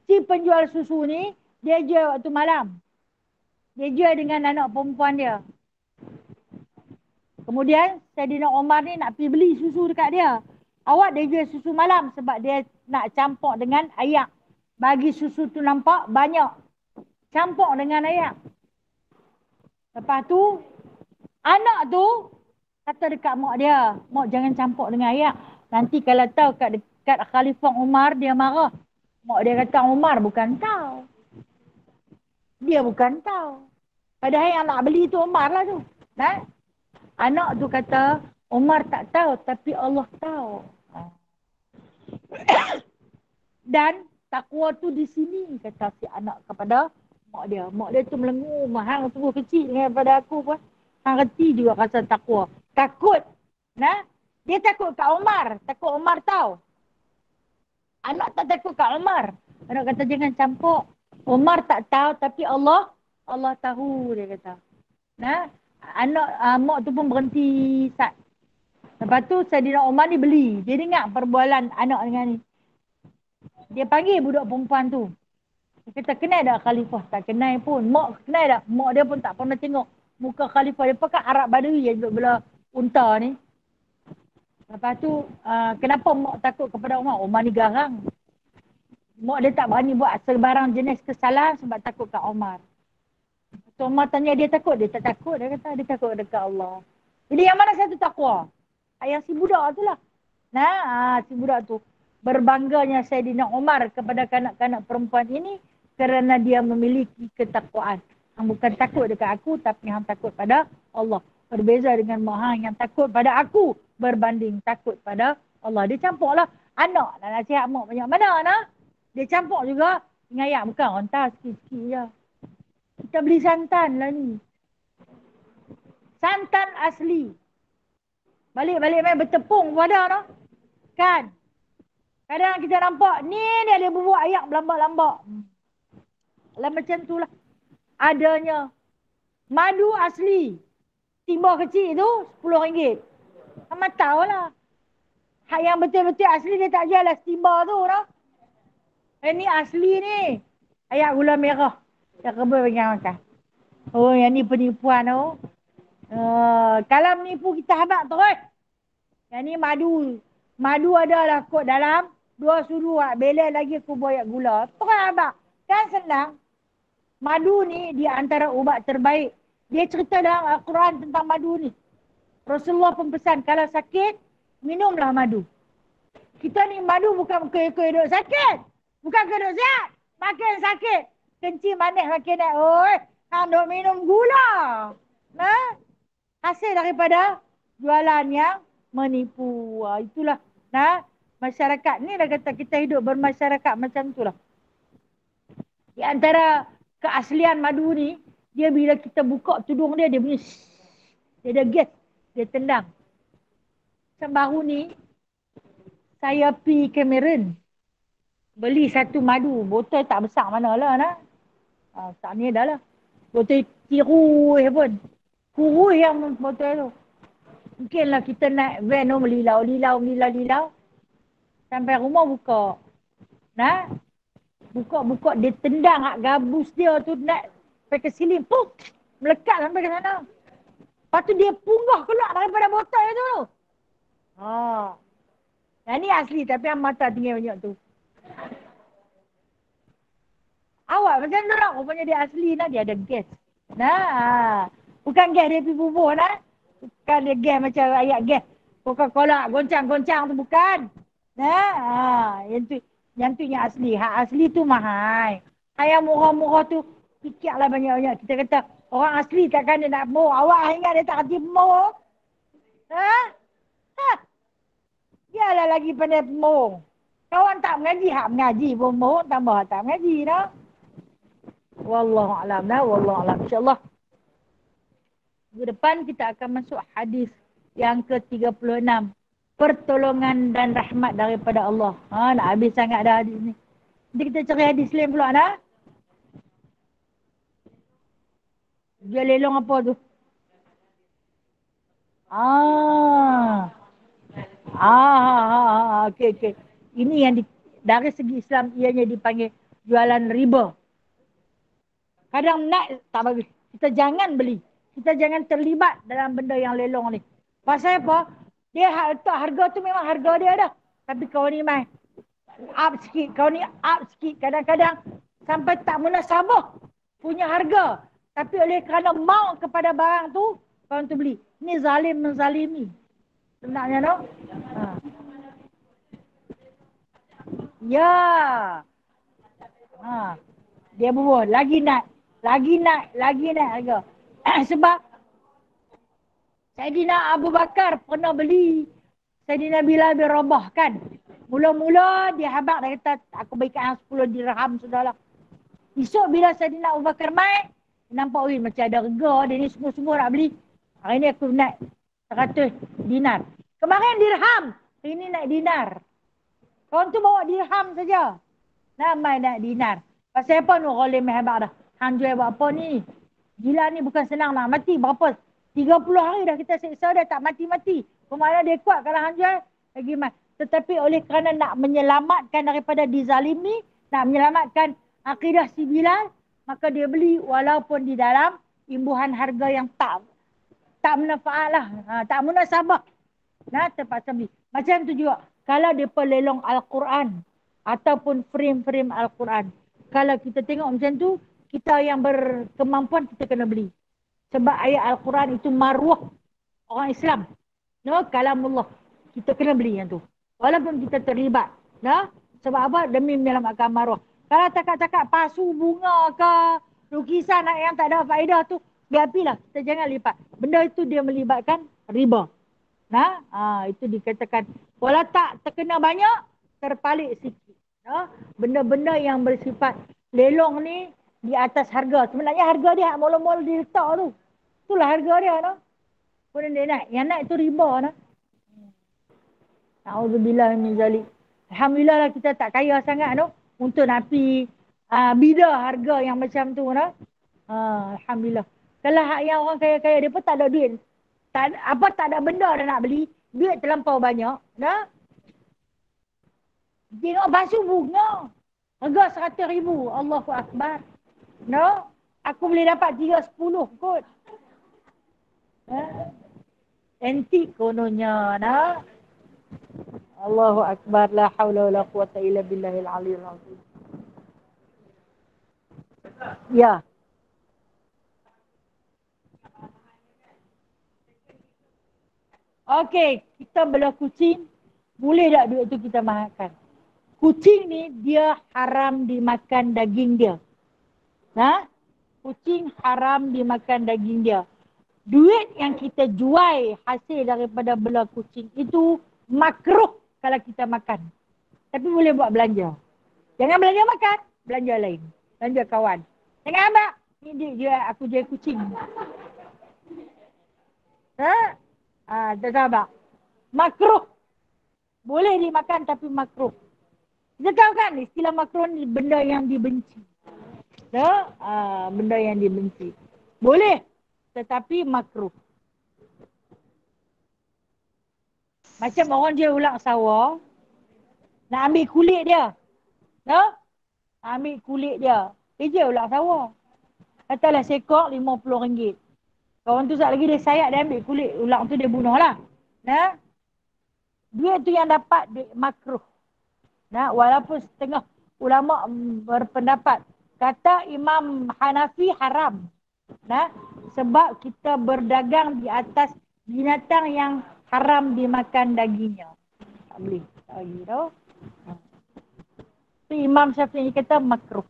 Si penjual susu ni, dia jual waktu malam. Dia jual dengan anak perempuan dia. Kemudian Saidina Umar ni nak pergi beli susu dekat dia. Awak dia jual susu malam sebab dia nak campur dengan ayak. Bagi susu tu nampak banyak. Campur dengan ayak. Lepas tu, anak tu kata dekat mak dia, mak jangan campur dengan ayak. Nanti kalau tahu kat Khalifah Umar, dia marah. Mak dia kata, Umar bukan tahu. Dia bukan tahu. Padahal yang nak beli tu Umar lah tu. Nah? Anak tu kata, Umar tak tahu tapi Allah tahu. Dan takwa tu di sini, kata si anak kepada mak dia. Mak dia tu melengur, hang tu kecil daripada aku pun. Hang reti juga rasa takwa. Takut. Nah? Dia takut kat Umar. Takut Umar tahu. Anak tak takut kat Umar. Anak kata jangan campur. Umar tak tahu tapi Allah tahu, dia kata. Nah? Anak mak tu pun berhenti sat. Lepas tu Saidina Umar ni beli. Dia dengar perbualan anak dengan ni. Dia panggil budak perempuan tu. Dia kata, kenal tak khalifah? Tak kenal pun. Mak kenal tak? Mak dia pun tak pernah tengok muka khalifah. Dia pakai Arab Badui yang duduk belah unta ni. Lepas tu, kenapa mak takut kepada Umar? Umar ni garang. Mak dia tak berani buat sebarang jenis kesalahan sebab takut kat Umar. So, Umar tanya dia takut. Dia tak takut. Dia kata dia takut dekat Allah. Jadi yang mana satu takwa? Yang si budak tu lah. Nah, si budak tu. Berbangganya Saidina Umar kepada kanak-kanak perempuan ini kerana dia memiliki ketakwaan. Hang bukan takut dekat aku tapi hang takut pada Allah. Berbeza dengan mak hang yang takut pada aku berbanding takut pada Allah. Dia campurlah anak nak nasihat mak banyak mana nak. Dia campur juga dengan ayat. Bukan onta sikit-sikit je. Kita beli santan lah ni. Santan asli. Balik-balik main bertepung pada no? Kan? Kadang kita nampak, ni dia ada bubuk ayak berlambak-lambak. Lah macam tu lah. Adanya madu asli. Timba kecil tu RM10. Kamu tahu lah. Hak yang betul-betul asli dia tak jual lah timba tu. No? Ini asli ni. Ayak gula merah. Yang kebun bagi makan. Oh, yang ni penipuan tu. Kalau menipu kita habak terus. Yang ni madu. Madu adalah kot dalam 2 sudu. Belai lagi aku boyak gula. Terus habak. Kan senang. Madu ni dia antara ubat terbaik. Dia cerita dalam Al-Quran tentang madu ni. Rasulullah pun pesan kalau sakit, minumlah madu. Kita ni madu bukan duduk sakit. Bukan duduk sihat. Makin sakit. Kencing manis makin naik. Oi, hang duk minum gula. Nah, hasil daripada jualan yang menipu. Itulah. Nah, masyarakat ni dah kata kita hidup bermasyarakat macam itulah. Di antara keaslian madu ni, dia bila kita buka tudung dia, dia bunyi dia ada gas, dia tendang. Macam baru ni, saya pergi Cameron, beli satu madu, botol tak besar mana lah nak. Tak ni dah lah. Botol tirui pun. Kurui yang botol tu. Mungkinlah kita naik van tu, melilau. Sampai rumah buka. Nah, buka, dia tendang hak gabus dia tu nak pakai siling. Puk! Melekat sampai ke sana. Lepas tu dia punggah keluar daripada botol tu. Yang ni asli tapi yang mata tinggal banyak tu. Awak macam tu lah. Rupanya dia asli lah. Dia ada gas. Nah, bukan gas dia pergi bubuh lah. Bukan dia gas macam ayat gas. Coca-Cola goncang-goncang tu bukan. Nah, yang tu yang asli. Hak asli tu mahal. Yang murah-murah tu fikirlah banyak-banyak. Kita kata orang asli takkan dia nak murah. Awak ingat dia tak kerti murah. Dialah lagi pandai pemurung. Kawan tak mengaji, hak mengaji pun pemurung, tambah tak mengaji dah. Wallahualam dah, wallahualam. InsyaAllah. Minggu depan kita akan masuk hadis yang ke-36. Pertolongan dan rahmat daripada Allah. Nak habis sangat dah hadis ni. Nanti kita cari hadis lain pula dah. Jual lelong apa tu? Okey, okey. Ini yang dari segi Islam ianya dipanggil jualan riba. Kadang nak tak bagus. Kita jangan beli. Kita jangan terlibat dalam benda yang lelong ni. Pasal apa? Dia harga tu memang harga dia dah. Tapi kau ni mai up sikit, kau ni up sikit. Kadang-kadang sampai tak munasabah punya harga. Tapi oleh kerana mau kepada barang tu, kau tu beli. Ni zalim menzalimi. Sebenarnya no? Ha. Ya. Ha. Dia bubuh. Lagi naik. Lagi naik harga. Sebab Saidina Abu Bakar pernah beli Saidina Bilal bin Rabah kan. Mula-mula dia habaq, dia kata aku berikan 10 dirham sudahlah. Esok bila Saidina Abu Bakar mai, nampak macam ada harga, dia ni sungguh-sungguh nak beli. Hari ni aku naik 100 dinar. Kemarin dirham, hari ni naik dinar. Kawan tu bawa dirham saja. Namai naik dinar. Pasal apa nu Ghalim habaq dah. Hang jual buat apa ni? Gila ni bukan senang nak mati. Berapa? 30 hari dah kita seksa dia tak mati-mati. Pemana dia kuat kalau hang jual? Lagi mas. Tetapi oleh kerana nak menyelamatkan daripada dizalimi, nak menyelamatkan akidah si Bilal, maka dia beli walaupun di dalam imbuhan harga yang tak manfaat lah. Tak munasabah. Nah, terpaksa beli. Macam tu juga. Kalau dia pelelong Al-Quran ataupun frame-frame Al-Quran. Kalau kita tengok macam tu, kita yang berkemampuan kita kena beli. Sebab ayat Al-Quran itu maruah orang Islam. No, kalamullah. Kita kena beli yang tu. Walaupun kita terlibat. No? Sebab apa? Demi menyelamatkan maruah. Kalau cakap-cakap pasu bunga ke lukisan yang tak ada faedah tu, biar apilah. Kita jangan lipat. Benda itu dia melibatkan riba. Nah, itu dikatakan. Walau tak terkena banyak, terpalit sikit. No? Benda-benda yang bersifat lelong ni di atas harga. Sebenarnya harga dia mula-mula diletak tu. Itulah harga dia. No? Kemudian dia naik. Yang naik tu riba. No? Na'udzubillah min zalik. Alhamdulillah lah kita tak kaya sangat no? Untuk nak pergi bida harga yang macam tu. No? Alhamdulillah. Kalau yang orang kaya-kaya dia pun tak ada duit. Tak ada benda dah nak beli. Duit terlampau banyak. No? Tengok basuh bunga. Harga 100,000. Allahu Akbar. No? Aku boleh dapat 3-10 kot. Antik kononnya. No? Allahu Akbar. La hawla wa la quwata illa billahil aliyil azim. Ya. Okey, kita belah kucing. Boleh tak duit tu kita makan? Kucing ni dia haram dimakan daging dia. Kucing haram dimakan daging dia. Duit yang kita jual hasil daripada belah kucing itu makruh kalau kita makan. Tapi boleh buat belanja. Jangan belanja makan, belanja lain. Belanja kawan. Jangan ambil. Ni dia aku jual kucing. Tak sabar. Makruh. Boleh dimakan tapi makruh. Kita tahu kan istilah makruh ni benda yang dibenci. Benda yang dibenci. Boleh. Tetapi makruh. Macam orang jual ulang sawah. Nak ambil kulit dia. Ambil kulit dia. Dia jual ulang sawah. Katalah sekok RM50. Kawan tu saat lagi dia sayat, dia ambil kulit ulang tu, dia bunuh lah. Duit tu yang dapat duit makruh. Walaupun setengah ulama berpendapat. Kata Imam Hanafi haram. Sebab kita berdagang di atas binatang yang haram dimakan dagingnya. Tak boleh. Tak lagi tau. Tu Imam Syafi'i kata makruh.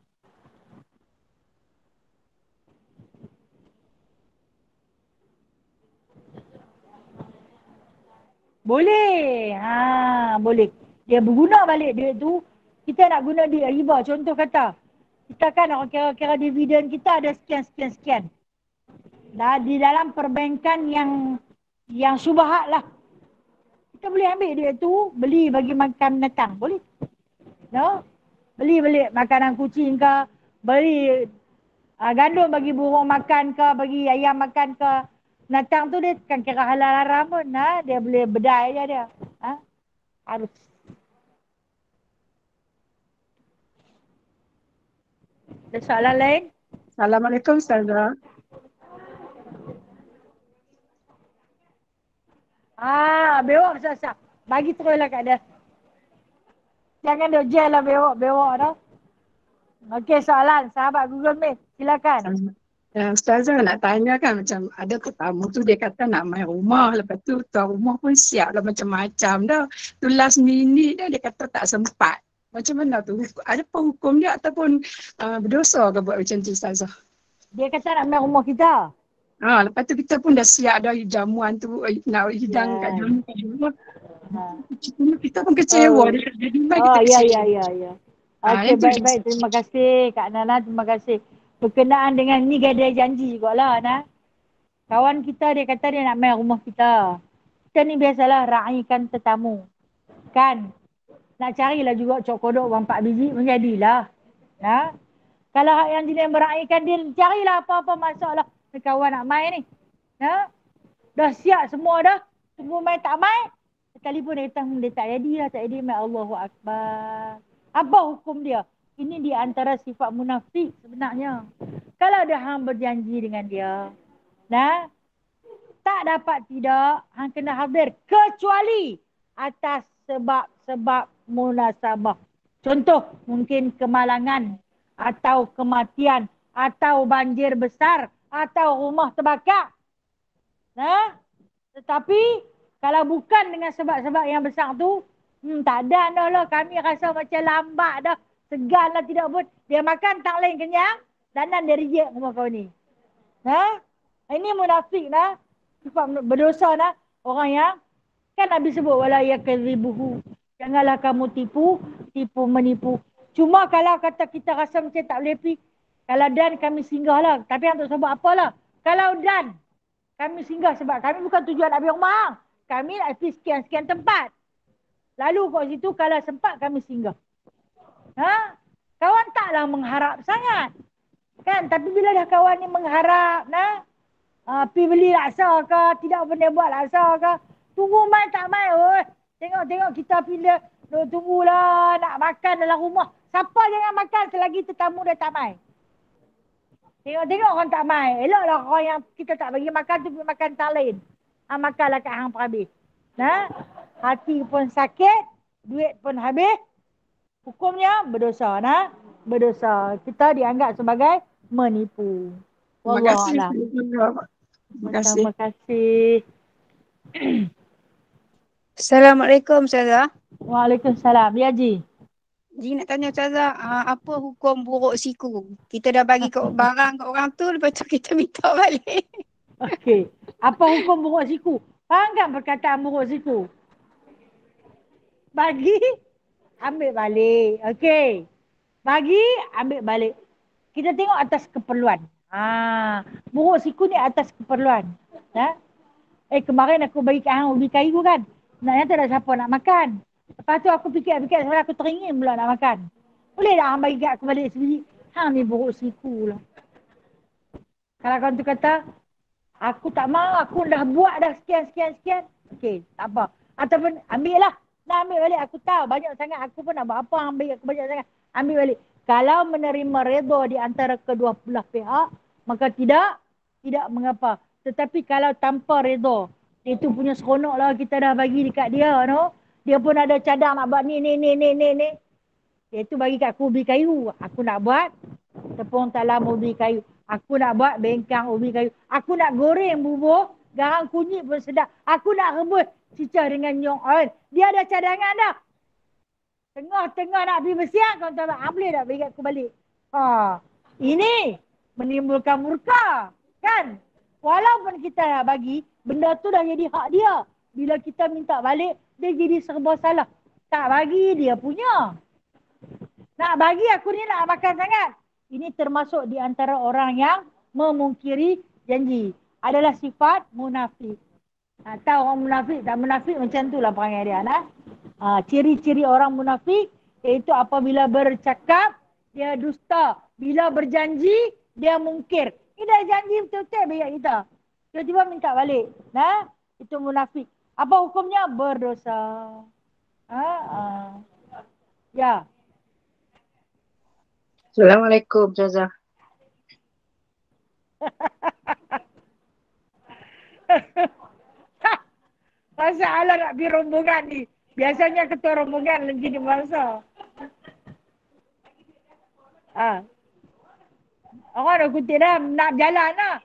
Boleh. Boleh. Dia berguna balik duit tu. Kita nak guna duit riba. Contoh kata. Kita kan orang kira-kira dividen kita ada sekian. Di dalam perbankan yang syubhat lah. Kita boleh ambil duit tu. Beli bagi makan binatang. Boleh. Beli makanan kucing ke. Beli gandum bagi burung makan ke. Bagi ayam makan ke. Binatang tu dia kan kira halal haram pun. Dia boleh bedai je dia. Harus. Ada soalan lain? Assalamualaikum Ustazah. Bewok sah. Bagi terus lah kat dia. Jangan dia je lah bewok dah. Okey, soalan. Sahabat Google Meet. Silakan. Ustazah nak tanya kan macam ada tetamu tu dia kata nak main rumah. Lepas tu tuan rumah pun siap lah macam-macam dah. Tu last minute dah dia kata tak sempat. Macam mana tu? Ada apa hukum dia ataupun berdosa ke buat macam tu Ustazah? Dia kata nak main rumah kita. Lepas tu kita pun dah siap dah jamuan tu nak hidang kat Ya. jamuan. Ha. Kita pun kecewa. Oh, Jadi mai kita ya, kecewa. ya, ya, ya. Okey, Yang tu je. baik-baik. Terima kasih Kak Nana. Terima kasih. Berkenaan dengan ni dia janji jugalah, Nana. Kawan kita dia kata dia nak main rumah kita. Kita ni biasalah raikan tetamu. Kan? Nak carilah juga cok kodok 4 biji menjadilah. Ha? Kalau yang jenis meraikan dia carilah apa-apa masalah. Kawan nak main ni. Ha? Dah siap semua dah. Tunggu main tak main. Telefon dia kata, dia tak jadi lah. Tak jadi main. Allahu Akbar. Apa hukum dia? Ini di antara sifat munafik sebenarnya. Kalau dia hang berjanji dengan dia. Nah, tak dapat tidak. Hang kena hadir. Kecuali atas sebab-sebab munasabah. Contoh, mungkin kemalangan. Atau kematian. Atau banjir besar. Atau rumah terbakar. Nah, tetapi kalau bukan dengan sebab-sebab yang besar tu, tak ada dah lah. Kami rasa macam lambat dah. Segan lah tidak pun. Dia makan tak lain kenyang. Dan dia reject rumah kau ni. Ha? Ini munafik dah. Sifat berdosa dah. Orang yang kan Nabi sebut wala yakzibuhu. Janganlah kamu tipu menipu. Cuma kalau kata kita rasa macam tak boleh pergi, kalau dan kami singgah lah. Tapi untuk sebab apalah. Kalau dan kami singgah sebab kami bukan tujuan nak pergi rumah. Kami nak pergi sekian-sekian tempat. Lalu kat situ kalau sempat kami singgah. Ha? Kawan taklah mengharap sangat. Kan? Tapi bila dah kawan ni mengharap, pergi beli laksa ke, tidak pun dia buat laksa ke, tunggu mai tak mai. Tengok-tengok kita pilih, tunggulah nak makan dalam rumah. Siapa jangan makan selagi tetamu dia tak mai. Tengok-tengok orang tak mai. Eloklah orang yang kita tak bagi makan tu pergi makan tak lain. Makanlah kat hang habis. Hati pun sakit, duit pun habis. Hukumnya berdosa, berdosa. Kita dianggap sebagai menipu. Terima kasih. Wallahualam. Terima kasih. Terima kasih. Assalamualaikum Ustazah. Waalaikumsalam. Ya Ji. Ji nak tanya Ustazah, apa hukum buruk siku? Kita dah bagi barang kat orang tu, lepas tu kita minta balik. Okey. Apa hukum buruk siku? Faham kan perkataan buruk siku? Bagi, ambil balik. Okey. Bagi, ambil balik. Kita tengok atas keperluan. Buruk siku ni atas keperluan. Kemarin aku bagi kat hang ubi kayu kan. Sebenarnya tak ada siapa nak makan. Lepas tu aku fikir-fikir sebab aku teringin pula nak makan. Boleh tak hang bagi kat aku balik sebiji? Hang ni buruk siku lah. Kalau kau tu kata, aku tak mahu, aku dah buat dah sekian. Okey, tak apa. Ataupun ambil lah. Nak ambil balik, aku tahu banyak sangat. Aku pun nak buat apa, ambil aku banyak sangat. Ambil balik. Kalau menerima redha di antara kedua belah pihak, maka tidak mengapa. Tetapi kalau tanpa redha, itu punya seronok lah kita dah bagi dekat dia, no? Dia pun ada cadang nak buat ni. Dia tu bagi kat aku ubi kayu. Aku nak buat tepung talam ubi kayu. Aku nak buat bengkang ubi kayu. Aku nak goreng bubur, garang kunyit pun sedap. Aku nak rebus cicah dengan nyong oil. Dia ada cadangan dah. Tengah-tengah nak pergi bersiang, kau tak boleh tak bagi aku balik. Ini menimbulkan murka. Kan? Walaupun kita nak bagi, benda tu dah jadi hak dia. Bila kita minta balik, dia jadi serba salah. Tak bagi, dia punya. Nak bagi, aku ni nak makan sangat. Ini termasuk di antara orang yang memungkiri janji. Adalah sifat munafik. Tahu orang munafik, tak munafik macam tu lah perangai dia. Ciri-ciri orang munafik iaitu apabila bercakap, dia dusta. Bila berjanji, dia mungkir. Ini dah janji betul-betul bayar kita. Tiba-tiba minta balik. Itu munafik. Apa hukumnya? Berdosa. Ya. Assalamualaikum Ustazah. Masalah nak pergi rombongan ni. Biasanya ketua rombongan lagi di masa. Orang dah kutip dah nak berjalan lah.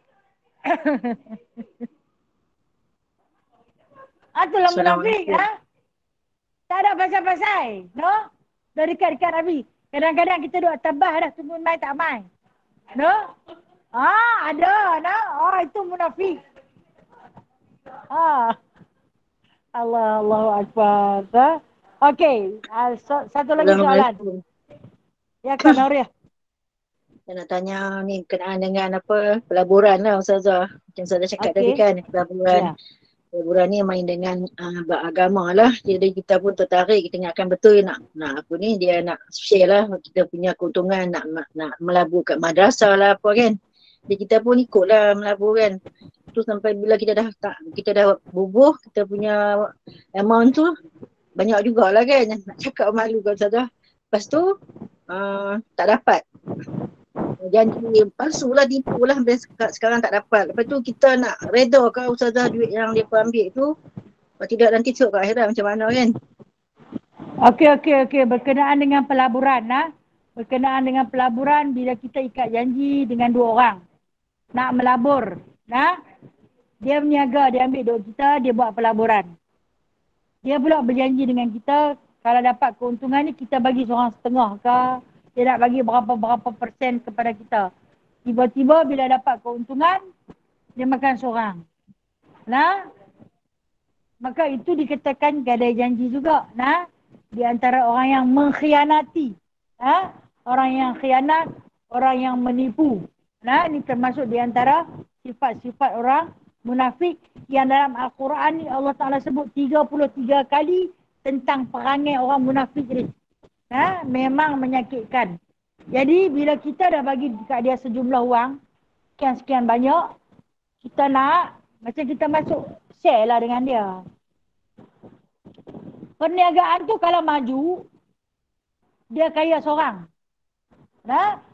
Itulah munafik. Tak ada pasal-pasal. No? Dah dekat-dekat Nabi. Kadang-kadang kita duduk tabah dah. Tunggu mai tak mai. No? Ada. No? Itu munafik. Allahu Akbar. Okey. Satu lagi soalan. Ya, Kak Nauriah. Saya nak tanya ni kenaan dengan pelaburan lah Ustazah. Macam Ustazah cakap tadi kan, pelaburan. Pelaburan ni main dengan beragama lah. Jadi kita pun tertarik, kita ingatkan betul nak dia nak share lah kita punya keuntungan nak melabur kat madrasah lah apa kan. Jadi kita pun ikut lah melabur kan. Tu sampai bila kita dah bubuh, kita punya amount tu banyak jugalah kan. Nak cakap malu kan Ustazah. Lepas tu tak dapat. Janji palsu lah, tipu lah sekarang tak dapat. Lepas tu kita nak reda ke Ustazah duit yang dia ambil tu. Kalau tidak nanti teruk kat akhirat macam mana kan. Okey. Berkenaan dengan pelaburan Berkenaan dengan pelaburan bila kita ikat janji dengan dua orang. Nak melabur. Dia berniaga, dia ambil duit kita, dia buat pelaburan. Dia pula berjanji dengan kita kalau dapat keuntungan ni kita bagi seorang setengah ke. Dia nak bagi berapa persen kepada kita. Tiba-tiba bila dapat keuntungan, dia makan seorang. Maka itu dikatakan gadai janji juga. Di antara orang yang mengkhianati. Orang yang khianat, orang yang menipu. Ini termasuk di antara sifat-sifat orang munafik yang dalam Al-Quran ni Allah Ta'ala sebut 33 kali tentang perangai orang munafik ni. Memang menyakitkan. Jadi bila kita dah bagi dekat dia sejumlah wang, sekian-sekian banyak, kita nak, macam kita masuk, share lah dengan dia. Perniagaan tu kalau maju, dia kaya seorang.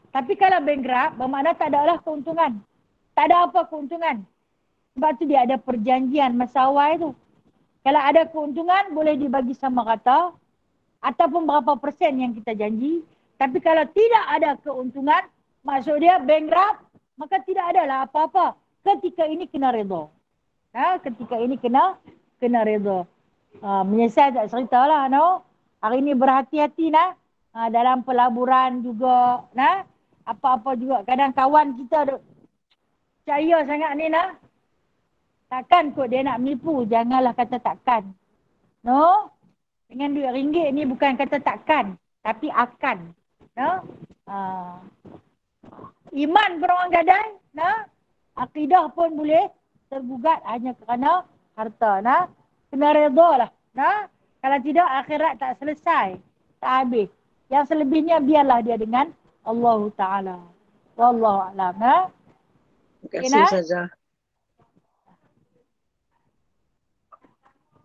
Tapi kalau bankrupt, bermakna tak ada lah keuntungan. Tak ada apa keuntungan. Sebab tu dia ada perjanjian masa awal tu. Kalau ada keuntungan, boleh dibagi sama rata. Ataupun berapa persen yang kita janji. Tapi kalau tidak ada keuntungan, maksud dia bankrupt, maka tidak adalah apa-apa. Ketika ini kena redha. Ketika ini kena redha. Menyesal tak cerita lah. Hari ni berhati-hati dalam pelaburan juga. Apa-apa juga. Kadang kawan kita percaya sangat ni takkan kot dia nak menipu. Janganlah kata takkan. Dengan duit ringgit ni bukan kata takkan, tapi akan. Iman pun orang gadai, akidah pun boleh tergugat hanya kerana harta. Kena redha lah. Kalau tidak akhirat tak selesai, tak habis. Yang selebihnya biarlah dia dengan Allah Ta'ala. Wallahu a'lam. Terima kasih Ustazah.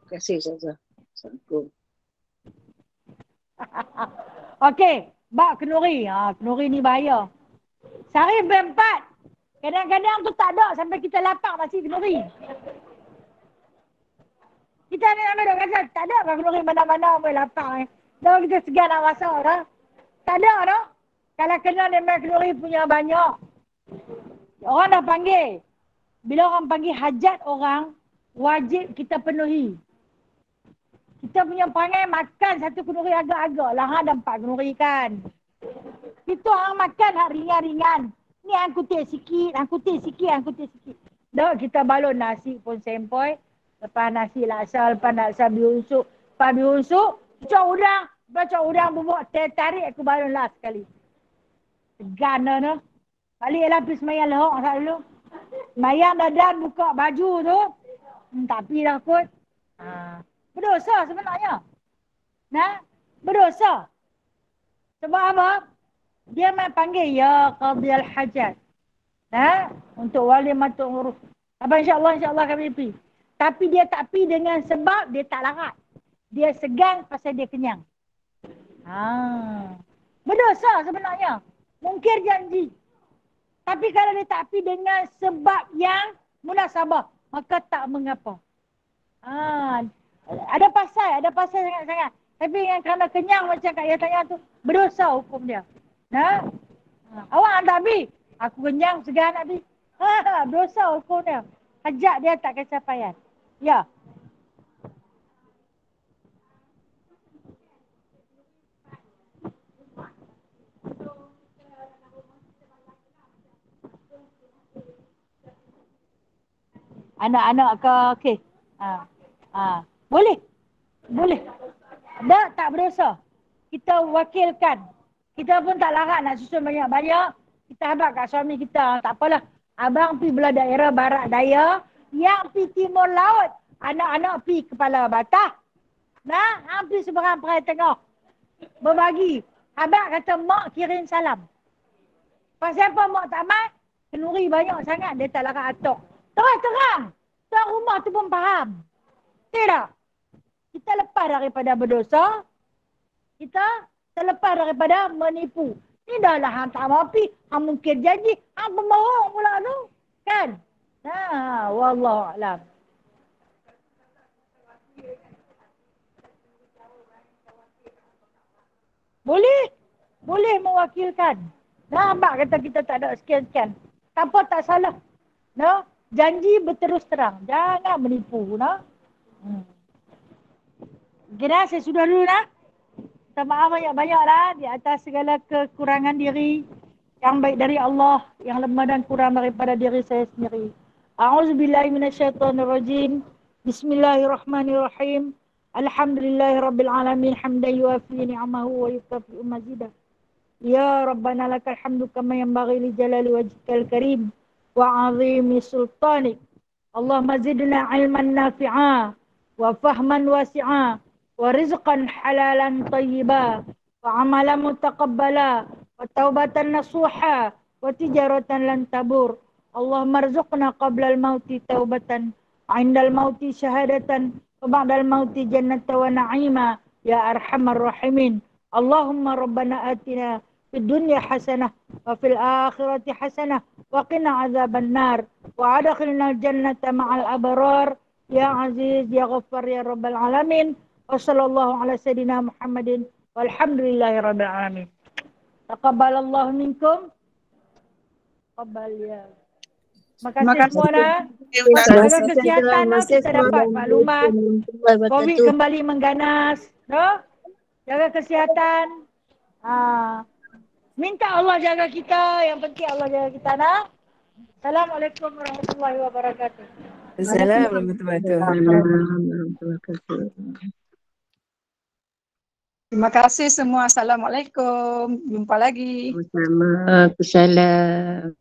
Terima kasih Ustazah. Assalamualaikum. Okey, bak kenuri. Kenuri ni bahaya. Sehari berempat. Kadang-kadang tu tak ada sampai kita lapar masih kenuri. Kita ni nama dok kata tak ada bak kenuri mana-mana boleh lapar. Dah kita segan nak masak dah. Tak ada. Kalau kena memang kenuri punya banyak. Orang dah panggil. Bila orang panggil hajat orang, wajib kita penuhi. Kita punya perangai makan satu kenduri agak-agak lah. Ada 4 kenduri kan. Kita orang makan ringan-ringan. Ni angkutin sikit. Dah kita balon nasi pun sempoi. Lepas nasi laksa, lepas laksa biunsuk. Lepas biunsuk, baca udang bubuk. Tarik aku balon lah sekali. Tegan dah. Balik lapis mayang lehok dulu. Mayang dadan buka baju tu. Tapi dah kot. Berdosa sebenarnya. Berdosa. Sebab apa? Dia main panggil ya qadiyal hajat. Untuk wali matuk ngurus. Apa insya-Allah kami pergi. Tapi dia tak pergi dengan sebab dia tak larat. Dia segan pasal dia kenyang. Berdosa sebenarnya. Mungkir janji. Tapi kalau dia tak pergi dengan sebab yang munasabah, maka tak mengapa. Ada pasal sangat-sangat. Tapi yang kerana kenyang macam Kak Yah tanya tu, berdosa hukum dia. Nah, awak tak pergi. Aku kenyang, segan nak pergi. Berdosa hukum dia. Hajat dia tak kecapayan. Ya. Anak-anak ke, okey. Boleh. Tak berdosa. Kita wakilkan. Kita pun tak larat nak susun banyak-banyak. Kita habaq kat suami kita. Tak apalah. Abang pergi belah daerah barat daya. Yang pergi timur laut. Anak-anak pergi kepala batah. Nah, hampir seberang perai tengah. Berbagi. Habaq kata mak kirim salam. Pasal apa mak tak mai? Kenuri banyak sangat. Dia tak larat atok. Terang-terang. Tuan rumah tu pun faham. Tidak. Kita lepas daripada berdosa. Kita terlepas daripada menipu. Ni dah lah hang tak mapi. Hang mungkin janji. Hang pembohong pula tu. Kan? Wallahualam. Boleh mewakilkan. Nampak kata kita tak ada sekian-sekian. Tak apa, tak salah. No? Janji berterus terang. Jangan menipu. No? Okay dah, saya sudah dulu dah. Minta maaf banyak-banyak lah di atas segala kekurangan diri. Yang baik dari Allah, yang lemah dan kurang daripada diri saya sendiri. A'udzubillahi minasyaitonirrajim. Bismillahirrahmanirrahim. Alhamdulillahirrabbilalamin. Hamdan yuafi ni'amahu wa yukafi'u mazidah. Ya Rabbana lakal hamdu kama yanbaghi li jalali wajhikal karim wa 'azimi sultanik. Allahumma zidna 'ilman nafi'a wa fahman wasi'a wa rizqan halalan tayyiba wa 'amalan mutaqabbala wa taubatan nasuha wa tijaratan lan tabur. Allahumma rzuqna qabla al-mauti taubatan 'inda al-mauti syahadatan wa ba'da al-mauti jannatan wa na'ima ya arhamar rahimin. Allahumma rabbana atina fid dunya hasanah wa fil akhirati hasanah wa qina azaban nar wa adkhilna al-jannata ma'al abrar ya aziz ya ghaffar ya rabbal alamin. Wa sallallahu ala sayyidina Muhammadin walhamdulillahi rabbil alamin. Taqabbalallahu minkum. Taqabbal ya. Makasih semua dah. Jaga kesihatan dah. Kita dapat maklumat COVID kembali mengganas. No? Jaga kesihatan. Minta Allah jaga kita. Yang penting Allah jaga kita nah. Assalamualaikum warahmatullahi wabarakatuh. Assalamualaikum warahmatullahi wabarakatuh. Terima kasih semua. Assalamualaikum. Jumpa lagi. Sama-sama. Salam.